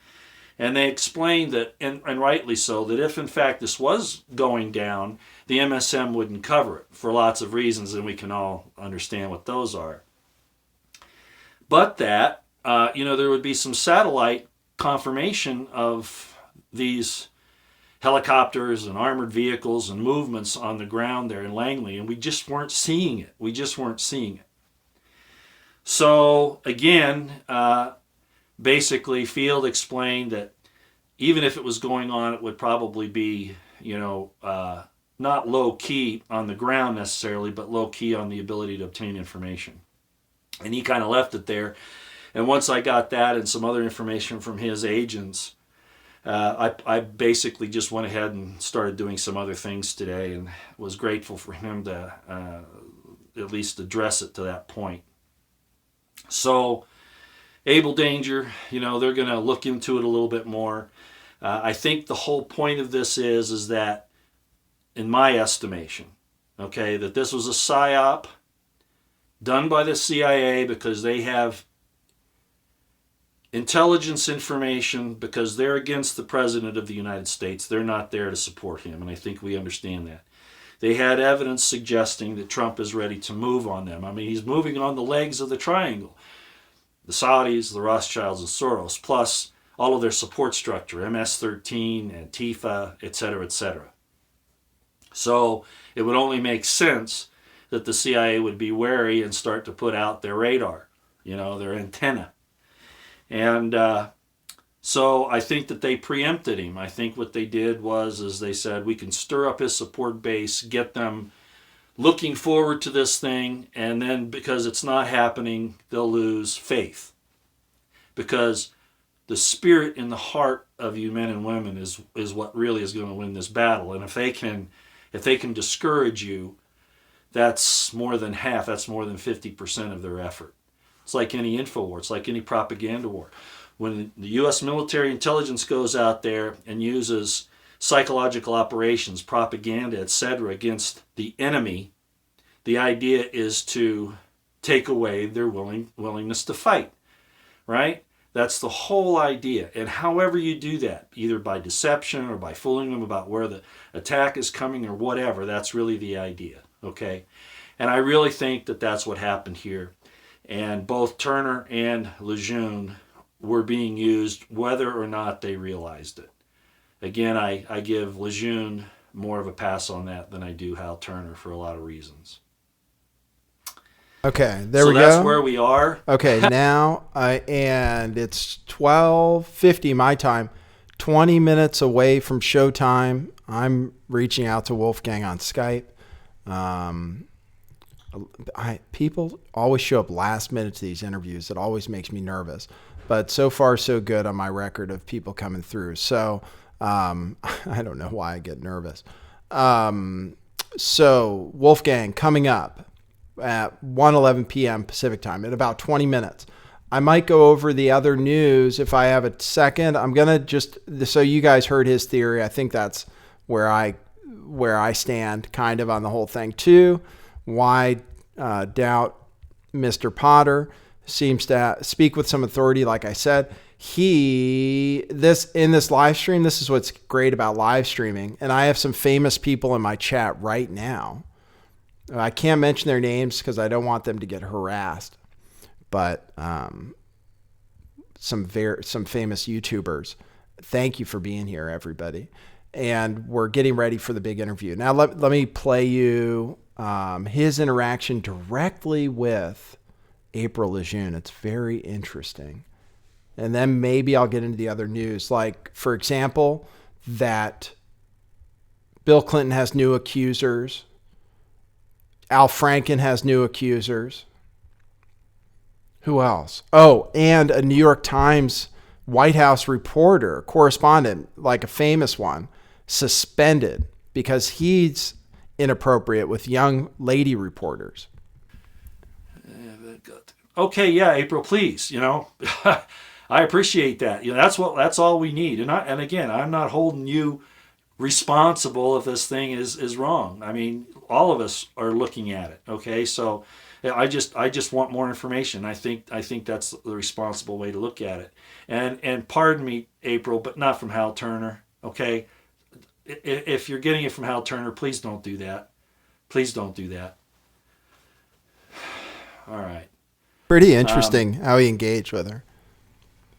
And they explained that, and rightly so, that if in fact this was going down, the MSM wouldn't cover it for lots of reasons, and we can all understand what those are. But that, there would be some satellite confirmation of these helicopters and armored vehicles and movements on the ground there in Langley, and we just weren't seeing it. So again, basically Field explained that even if it was going on, it would probably be, not low key on the ground necessarily, but low key on the ability to obtain information. And he kind of left it there. And once I got that and some other information from his agents, I basically just went ahead and started doing some other things today, and was grateful for him to at least address it to that point. So Abel Danger, they're going to look into it a little bit more. I think the whole point of this is that, in my estimation, okay, that this was a PSYOP done by the CIA because they have intelligence information, because they're against the President of the United States. They're not there to support him, and I think we understand that. They had evidence suggesting that Trump is ready to move on them. I mean, he's moving on the legs of the triangle. The Saudis, the Rothschilds, and Soros, plus all of their support structure, MS-13, Antifa, etc., etc. So it would only make sense that the CIA would be wary and start to put out their radar, their antenna. And so I think that they preempted him. I think what they did was they said, we can stir up his support base, get them looking forward to this thing, and then because it's not happening, they'll lose faith. Because the spirit in the heart of you men and women is what really is going to win this battle. And if they can discourage you, that's more than half, that's more than 50% of their effort. It's like any info war. It's like any propaganda war. When the U.S. military intelligence goes out there and uses psychological operations, propaganda, etc., against the enemy, the idea is to take away their willingness to fight, right? That's the whole idea. And however you do that, either by deception or by fooling them about where the attack is coming or whatever, that's really the idea, okay? And I really think that that's what happened here. And both Turner and LaJune were being used whether or not they realized it. Again, I give LaJune more of a pass on that than I do Hal Turner for a lot of reasons. Okay, there so we go. So that's where we are. Okay, now, and it's 12:50 my time, 20 minutes away from showtime. I'm reaching out to Wolfgang on Skype. People always show up last minute to these interviews. It always makes me nervous. But so far, so good on my record of people coming through. So I don't know why I get nervous. So Wolfgang coming up at 1:11 p.m. Pacific time in about 20 minutes. I might go over the other news if I have a second. I'm going to just, so you guys heard his theory. I think that's where I stand kind of on the whole thing too. Why doubt Mr. Potter seems to speak with some authority. Like I said, in this live stream, this is what's great about live streaming. And I have some famous people in my chat right now. I can't mention their names because I don't want them to get harassed. But some famous YouTubers. Thank you for being here, everybody. And we're getting ready for the big interview. Now let me play you his interaction directly with April LaJune. It's very interesting. And then maybe I'll get into the other news. Like, for example, that Bill Clinton has new accusers. Al Franken has new accusers. Who else? Oh, and a New York Times White House reporter, correspondent, like a famous one, suspended because he's inappropriate with young lady reporters. Okay, yeah, April, please, I appreciate that. That's all we need. And again, I'm not holding you responsible if this thing is wrong. I mean, all of us are looking at it. Okay, so I just want more information. I think that's the responsible way to look at it. And pardon me, April, but not from Hal Turner. Okay, if you're getting it from Hal Turner, please don't do that. Please don't do that. All right. Pretty interesting how he engaged with her.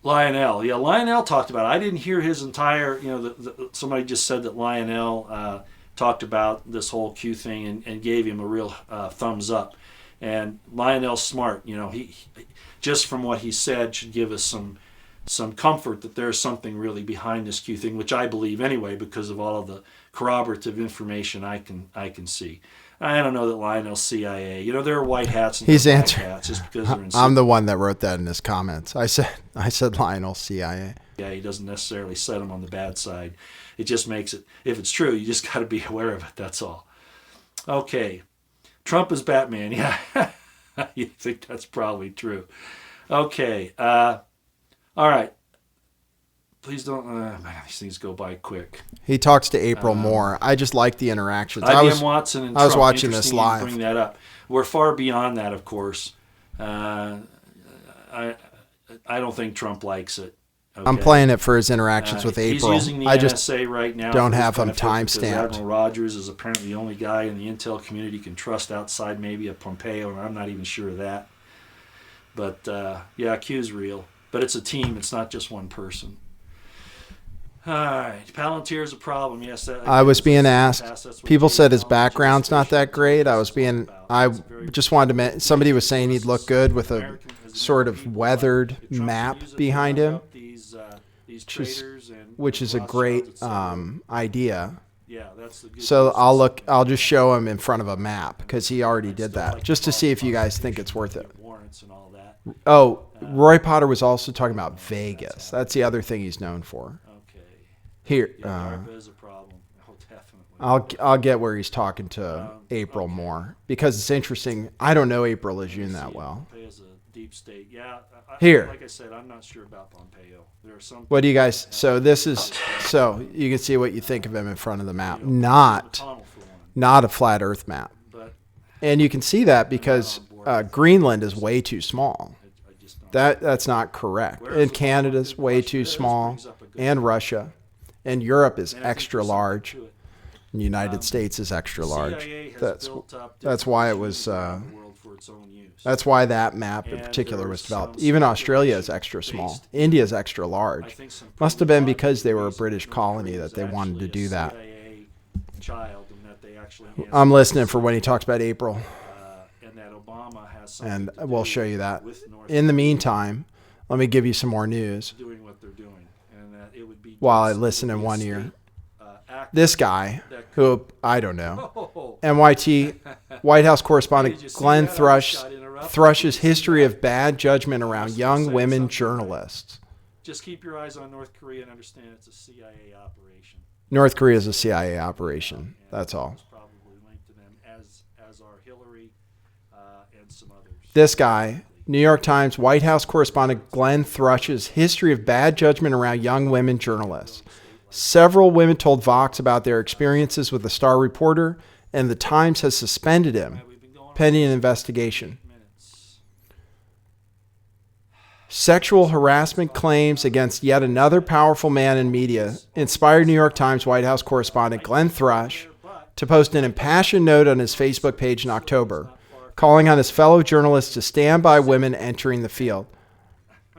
Lionel. Yeah, Lionel talked about it. I didn't hear his entire, somebody just said that Lionel talked about this whole Q thing and gave him a real thumbs up. And Lionel's smart. He just from what he said should give us some comfort that there's something really behind this Q thing, which I believe anyway because of all of the corroborative information I can see. I don't know that Lionel's CIA. There are white hats and black hats just because they're in. I'm the one that wrote that in his comments. I said Lionel's CIA. Yeah, he doesn't necessarily set him on the bad side. It just makes it, if it's true, you just got to be aware of it. That's all. Okay. Trump is Batman. Yeah. You think that's probably true. Okay. All right. Please don't. Man, these things go by quick. He talks to April more. I just like the interactions. IBM Watson and Trump. I was watching this live. Bring that up. We're far beyond that, of course. I don't think Trump likes it. Okay. I'm playing it for his interactions with April. He's using the NSA right now. Don't have him timestamped. Admiral Rogers is apparently the only guy in the intel community can trust outside maybe of Pompeo, and I'm not even sure of that. But yeah, Q's real. But it's a team. It's not just one person. All right, Palantir is a problem. Yes, I was being asked. People said his background's not that great. I just wanted to mention. Somebody was saying he'd look good with a sort of weathered map behind him, which is a great idea. Yeah, that's the good so I'll just show him in front of a map because he already did that, just to see if you guys think it's worth it. Oh, Roy Potter was also talking about Vegas. That's the other thing he's known for. Here, is a problem. Oh, definitely. I'll get where he's talking to April more because it's interesting. I don't know April LaJune that well. Is a deep state. Yeah. Here, like I said, I'm not sure about Pompeo. There are some. What do you guys? So this is so you can see what you think of him in front of the map, not a flat Earth map. And you can see that because Greenland is way too small. That's not correct. And Canada's way too small, and Russia. And Europe is extra large. And the United States is extra large. That's why it was That's why that map in And particular there was was developed. some Even Australia is speculation extra small. based- India is extra I large. think some Must have pretty been because they were a logical British reasons colony North that Korea they is wanted to actually do a that. CIA child, and that they actually I'm listening for when he talks about April, and that Obama has something and to we'll do show you that. with North In the Korea meantime, let me give you some more news doing what they're doing, and that it would be while I just- listen it would in be a one state, ear. actor This guy, that who I don't know, Oh, NYT White House Hey, correspondent did you see Glenn that? I Thrush just got interrupted. Thrush's Did you see history that? of bad judgment I around was young saying women something, journalists. just keep your eyes on North Korea and understand it's a CIA operation. North Korea is a CIA operation. That's all. It's probably linked to them, as are Hillary and some others. This guy, New York Times White House correspondent Glenn Thrush's history of bad judgment around young women journalists. Several women told Vox about their experiences with the Star reporter, and the Times has suspended him pending an investigation. Minutes. Sexual harassment claims against yet another powerful man in media inspired New York Times White House correspondent Glenn Thrush to post an impassioned note on his Facebook page in October, calling on his fellow journalists to stand by women entering the field.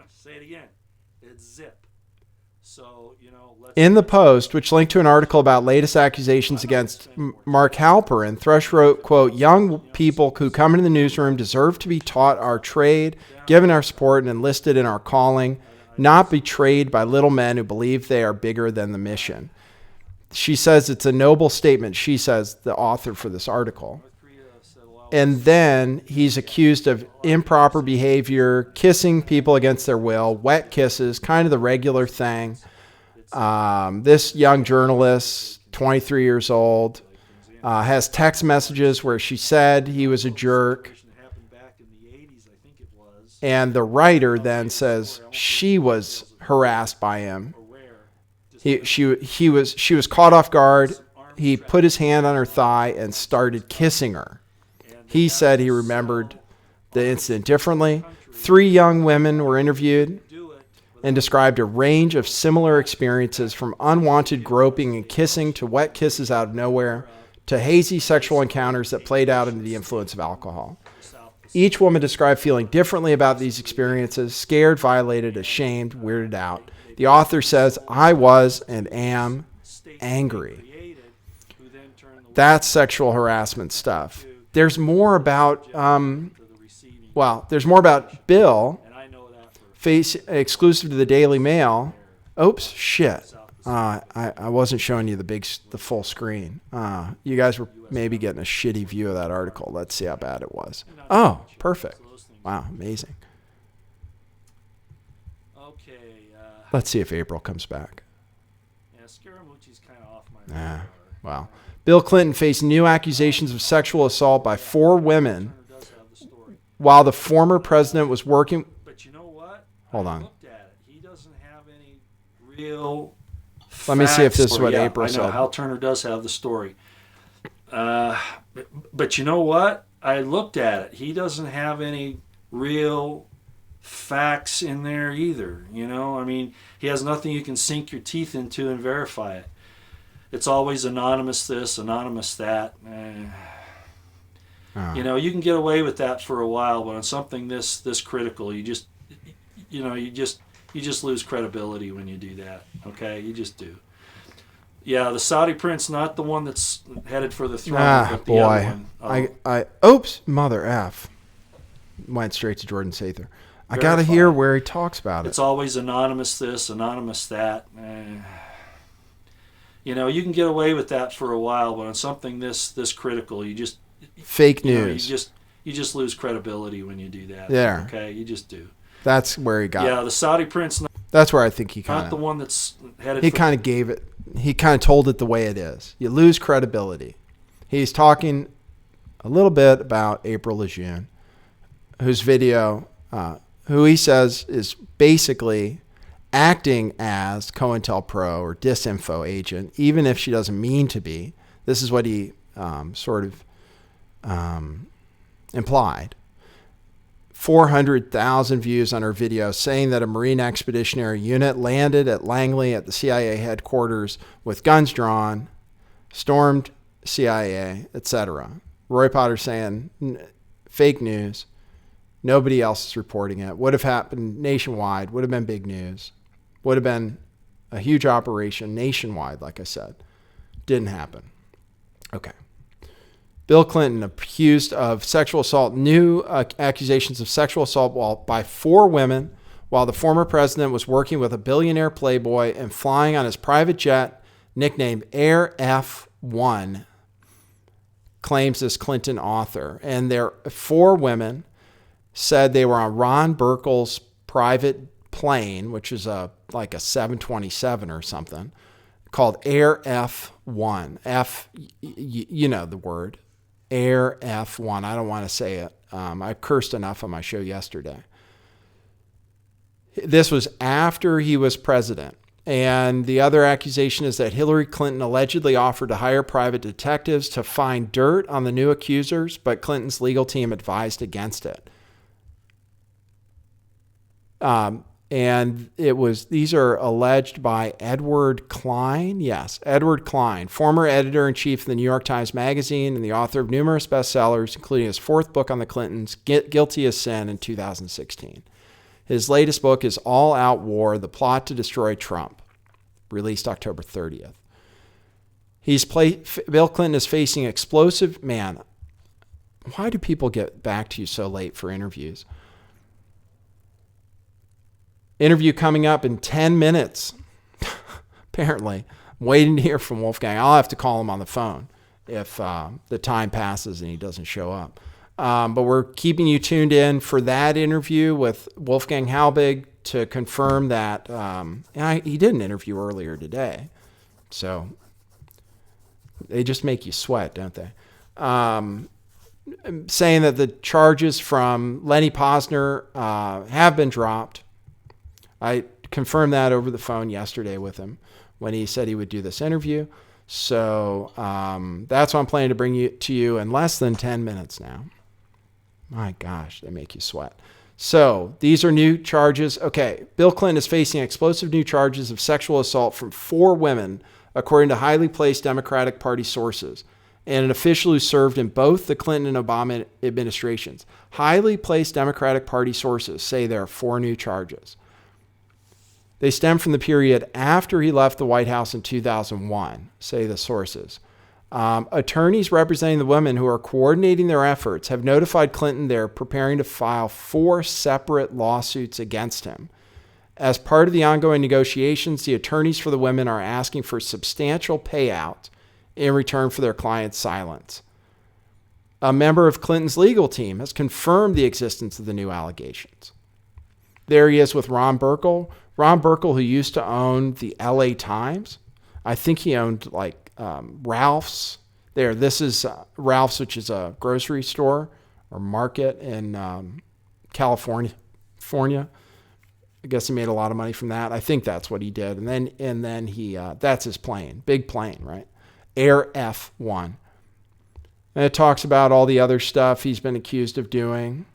Say it again. It's zip. So, let's... In the post, which linked to an article about latest accusations against Mark Halperin, Thrush wrote, quote, "Young people who come into the newsroom deserve to be taught our trade, given our support, and enlisted in our calling, not betrayed by little men who believe they are bigger than the mission." She says it's a noble statement. She says, the author for this article. And then he's accused of improper behavior, kissing people against their will, wet kisses, kind of the regular thing. This young journalist, 23 years old, has text messages where she said he was a jerk. And the writer then says she was harassed by him. She was caught off guard. He put his hand on her thigh and started kissing her. He said he remembered the incident differently. 3 young women were interviewed and described a range of similar experiences, from unwanted groping and kissing to wet kisses out of nowhere to hazy sexual encounters that played out under the influence of alcohol. Each woman described feeling differently about these experiences: scared, violated, ashamed, weirded out. The author says, "I was and am angry." That's sexual harassment stuff. There's more about, there's more about Bill, face exclusive to the Daily Mail. Oops, shit. I wasn't showing you the full screen. You guys were maybe getting a shitty view of that article. Let's see how bad it was. Oh, perfect. Wow, amazing. Let's see if April comes back. Yeah, Scaramucci's kind of off my Wow. Bill Clinton faced new accusations of sexual assault by 4 women while the former president was working. But you know what? Hold I on. looked at it. He doesn't have any real. Let me see if this is what Yeah, April I know said. Hal Turner does have the story. But you know what? I looked at it. He doesn't have any real facts in there either. I mean, he has nothing you can sink your teeth into and verify it. It's always anonymous this, anonymous that. You can get away with that for a while, but on something this critical, you just lose credibility when you do that. Okay, you just do. Yeah, the Saudi prince, not the one that's headed for the throne, but the other one. Oops, mother F. Went straight to Jordan Sather. I got to hear where he talks about it. It's always anonymous this, anonymous that. You can get away with that for a while, but on something this critical, you just fake news. You just lose credibility when you do that. There. Okay, you just do. That's where he got it. Yeah, the Saudi prince. That's where I think he Not the one that's headed. He kind of gave it. He kind of told it the way it is. You lose credibility. He's talking a little bit about April LaJune, whose video, who he says is basically acting as COINTELPRO or disinfo agent, even if she doesn't mean to be. This is what he sort of implied. 400,000 views on her video saying that a Marine Expeditionary Unit landed at Langley at the CIA headquarters with guns drawn, stormed CIA, etc. Roy Potter saying fake news. Nobody else is reporting it. Would have happened nationwide, would have been big news, would have been a huge operation nationwide, like I said. Didn't happen. Okay. Bill Clinton accused of sexual assault, new accusations of sexual assault by 4 women while the former president was working with a billionaire playboy and flying on his private jet nicknamed Air F1, claims this Clinton author. And their 4 women said they were on Ron Burkle's private plane, which is like a 727 or something, called Air F1. You know the word. Air F1. I don't want to say it. I cursed enough on my show yesterday. This was after he was president. And the other accusation is that Hillary Clinton allegedly offered to hire private detectives to find dirt on the new accusers, but Clinton's legal team advised against it. And these are alleged by Edward Klein. Yes, Edward Klein, former editor-in-chief of the New York Times Magazine and the author of numerous bestsellers, including his 4th book on the Clintons, Guilty as Sin, in 2016. His latest book is All Out War, The Plot to Destroy Trump, released October 30th. Bill Clinton is facing explosive, man, why do people get back to you so late for interviews? Interview coming up in 10 minutes, apparently. I'm waiting to hear from Wolfgang. I'll have to call him on the phone if the time passes and he doesn't show up. But we're keeping you tuned in for that interview with Wolfgang Halbig to confirm that he did an interview earlier today. So they just make you sweat, don't they? Saying that the charges from Lenny Posner have been dropped. I confirmed that over the phone yesterday with him when he said he would do this interview. So that's what I'm planning to bring to you in less than 10 minutes now. My gosh, they make you sweat. So these are new charges. Okay, Bill Clinton is facing explosive new charges of sexual assault from 4 women, according to highly placed Democratic Party sources, and an official who served in both the Clinton and Obama administrations. Highly placed Democratic Party sources say there are 4 new charges. They stem from the period after he left the White House in 2001, say the sources. Attorneys representing the women who are coordinating their efforts have notified Clinton they're preparing to file 4 separate lawsuits against him. As part of the ongoing negotiations, the attorneys for the women are asking for substantial payout in return for their client's silence. A member of Clinton's legal team has confirmed the existence of the new allegations. There he is with Ron Burkle. Ron Burkle, who used to own the LA Times. I think he owned Ralph's. This is Ralph's, which is a grocery store or market in California. I guess he made a lot of money from that. I think that's what he did. And then he that's his plane, big plane, right? Air F1. And it talks about all the other stuff he's been accused of doing.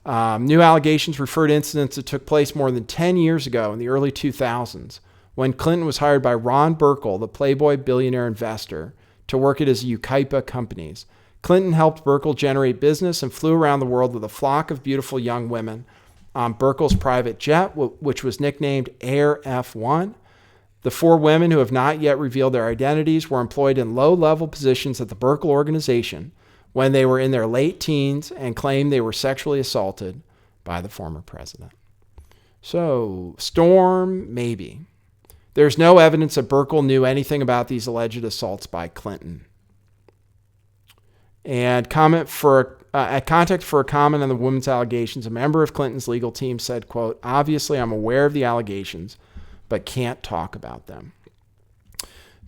New allegations refer to incidents that took place more than 10 years ago in the early 2000s when Clinton was hired by Ron Burkle, the Playboy billionaire investor, to work at his Ukaipa companies. Clinton helped Burkle generate business and flew around the world with a flock of beautiful young women on Burkle's private jet, which was nicknamed Air F1. The 4 women who have not yet revealed their identities were employed in low-level positions at the Burkle organization when they were in their late teens and claimed they were sexually assaulted by the former president. So, Storm, maybe. There's no evidence that Burkle knew anything about these alleged assaults by Clinton. And contact for a comment on the women's allegations, a member of Clinton's legal team said, quote, "Obviously, I'm aware of the allegations, but can't talk about them."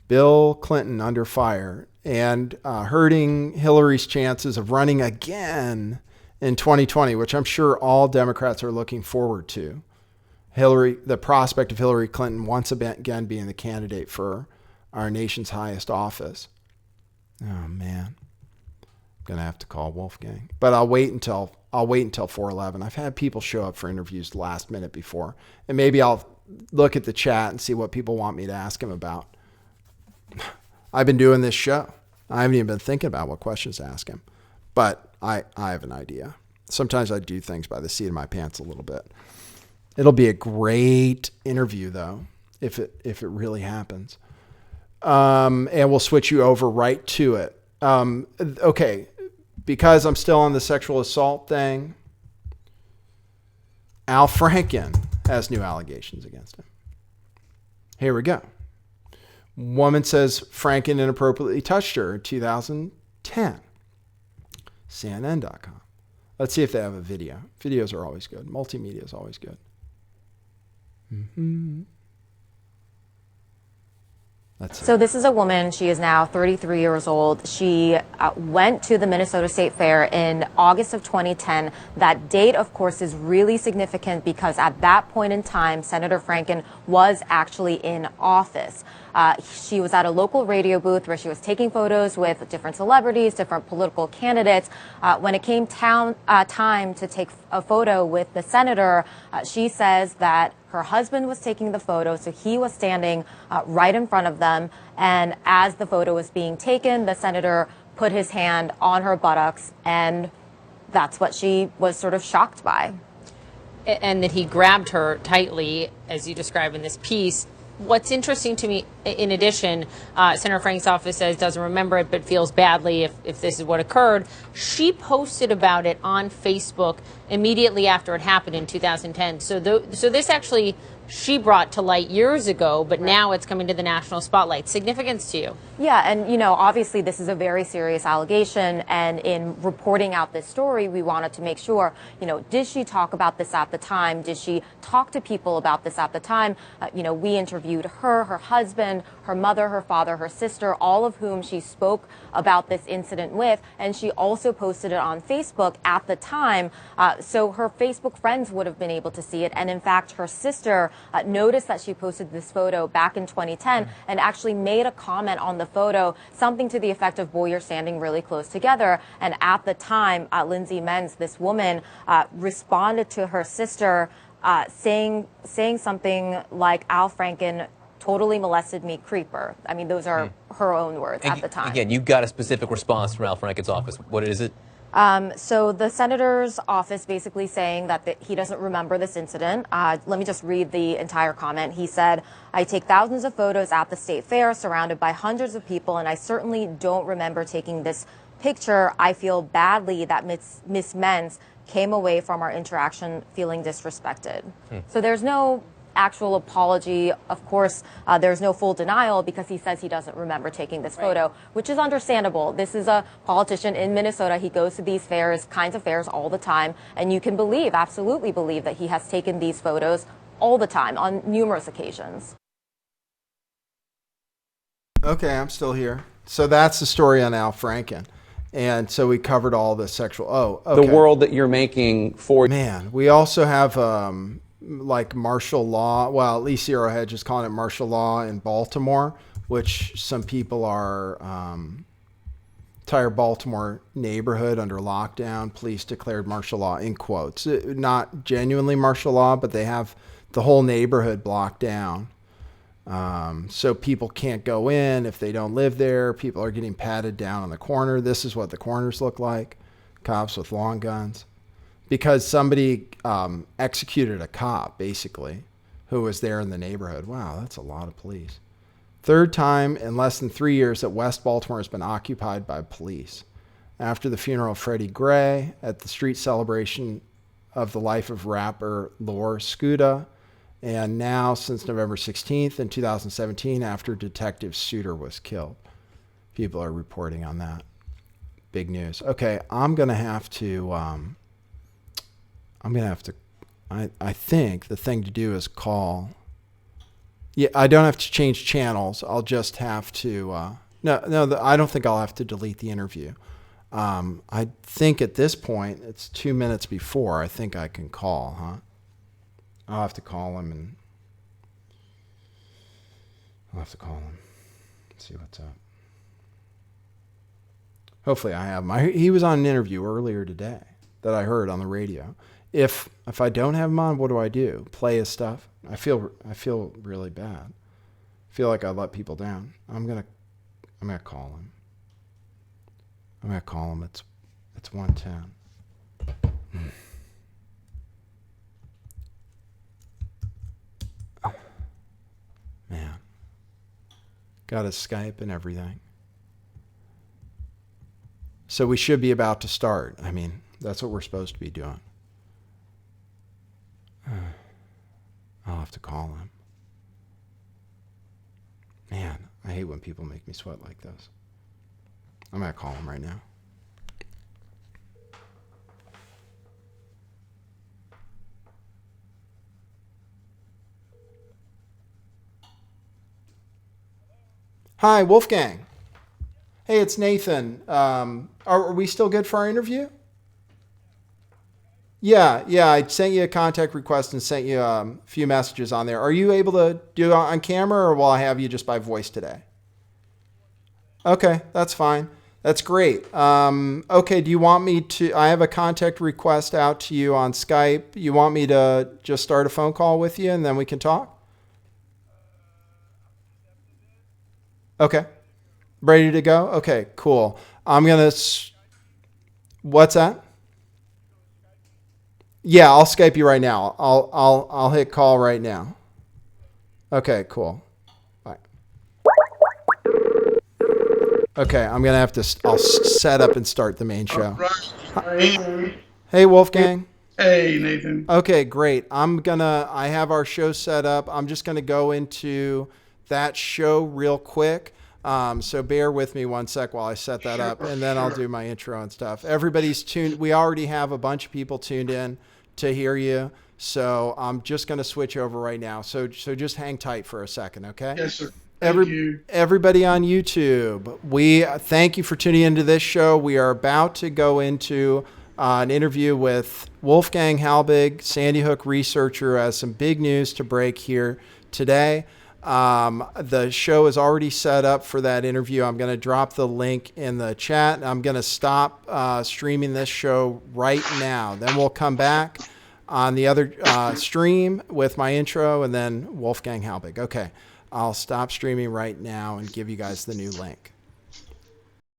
Bill Clinton under fire and hurting Hillary's chances of running again in 2020, which I'm sure all Democrats are looking forward to. The prospect of Hillary Clinton once again being the candidate for our nation's highest office. Oh man, I'm gonna have to call Wolfgang, but I'll wait until 4:11. I've had people show up for interviews the last minute before, and maybe I'll look at the chat and see what people want me to ask him about. I've been doing this show. I haven't even been thinking about what questions to ask him, but I have an idea. Sometimes I do things by the seat of my pants a little bit. It'll be a great interview, though, if it really happens. And we'll switch you over right to it. Okay, because I'm still on the sexual assault thing, Al Franken has new allegations against him. Here we go. Woman says Franken inappropriately touched her in 2010. CNN.com. Let's see if they have a video. Videos are always good. Multimedia is always good. So this is a woman. She is now 33 years old. She went to the Minnesota State Fair in August of 2010. That date, of course, is really significant because at that point in time, Senator Franken was actually in office. She was at a local radio booth where she was taking photos with different celebrities, different political candidates. When it came time to take a photo with the senator, she says that her husband was taking the photo, so he was standing right in front of them. And as the photo was being taken, the senator put his hand on her buttocks, and that's what she was sort of shocked by. And that he grabbed her tightly, as you describe in this piece. What's interesting to me, in addition, Senator Frank's office says doesn't remember it but feels badly if this is what occurred. She posted about it on Facebook immediately after it happened in 2010. So this actually she brought to light years ago, but now it's coming to the national spotlight. Significance to you? Yeah, and obviously this is a very serious allegation, and in reporting out this story, we wanted to make sure, did she talk about this at the time? Did she talk to people about this at the time? We interviewed her husband, her mother, her father, her sister, all of whom she spoke about this incident with, and she also posted it on Facebook at the time, so her Facebook friends would have been able to see it, and in fact, her sister noticed that she posted this photo back in 2010 and actually made a comment on the photo, something to the effect of, boy, you're standing really close together. And at the time, Lindsay Menz, this woman, responded to her sister saying something like, Al Franken totally molested me, creeper. I mean, those are her own words at the time. Again, you got a specific response from Al Franken's office. What is it? So the senator's office basically saying that he doesn't remember this incident. Let me just read the entire comment. He said, I take thousands of photos at the state fair surrounded by hundreds of people, and I certainly don't remember taking this picture. I feel badly that Miss Menz came away from our interaction feeling disrespected. So there's no actual apology. Of course, there's no full denial because he says he doesn't remember taking this photo, which is understandable. This is a politician in Minnesota. He goes to these kinds of fairs all the time, and you can absolutely believe that he has taken these photos all the time on numerous occasions. Okay, I'm still here. So that's the story on Al Franken. And so we covered all the sexual. Oh, okay. The world that you're making for. Man, we also have like martial law. Well, at least Zero Hedge is calling it martial law in Baltimore, which some people are. Entire Baltimore neighborhood under lockdown. Police declared martial law in quotes. Not genuinely martial law, but they have the whole neighborhood blocked down. So people can't go in if they don't live there. People are getting patted down on the corner. This is what the corners look like. Cops with long guns. Because somebody executed a cop, basically, who was there in the neighborhood. Wow, that's a lot of police. Third time in less than 3 years that West Baltimore has been occupied by police. After the funeral of Freddie Gray, at the street celebration of the life of rapper Lor Skuda, and now since November 16th in 2017 after Detective Suter was killed. People are reporting on that. Big news. Okay, I'm going to have to, I think the thing to do is call. Yeah, I don't have to change channels. I'll just have to, I don't think I'll have to delete the interview. I think at this point, it's 2 minutes before, I think I can call, huh? I'll have to call him and see what's up. Hopefully I have him. He was on an interview earlier today that I heard on the radio. If I don't have him on, what do I do? Play his stuff? I feel really bad. I feel like I let people down. I'm gonna call him. It's 1:10. Man. Got a Skype and everything. So we should be about to start. I mean, that's what we're supposed to be doing. I'll have to call him. Man, I hate when people make me sweat like this. I'm going to call him right now. Hi, Wolfgang. Hey, it's Nathan. Are we still good for our interview? Yeah. I sent you a contact request and sent you a few messages on there. Are you able to do it on camera, or will I have you just by voice today? Okay, that's fine. That's great. Okay, do you want me to? I have a contact request out to you on Skype. You want me to just start a phone call with you and then we can talk? Okay. Ready to go? Okay, cool. I'm going to... What's that? Yeah, I'll Skype you right now. I'll hit call right now. Okay, cool. Bye. Okay, I'm going to have to... I'll set up and start the main show. Hey, Wolfgang. Hey, Nathan. Okay, great. I have our show set up. I'm just going to go into that show real quick. So bear with me one sec while I set that up, and then I'll do my intro and stuff. Everybody's tuned. We already have a bunch of people tuned in to hear you. So I'm just going to switch over right now. So just hang tight for a second, okay? Yes, sir. Thank you. Everybody on YouTube, we thank you for tuning into this show. We are about to go into an interview with Wolfgang Halbig, Sandy Hook researcher, who has some big news to break here today. The show is already set up for that interview. I'm going to drop the link in the chat. I'm going to stop streaming this show right now. Then we'll come back on the other stream with my intro and then Wolfgang Halbig. Okay, I'll stop streaming right now and give you guys the new link.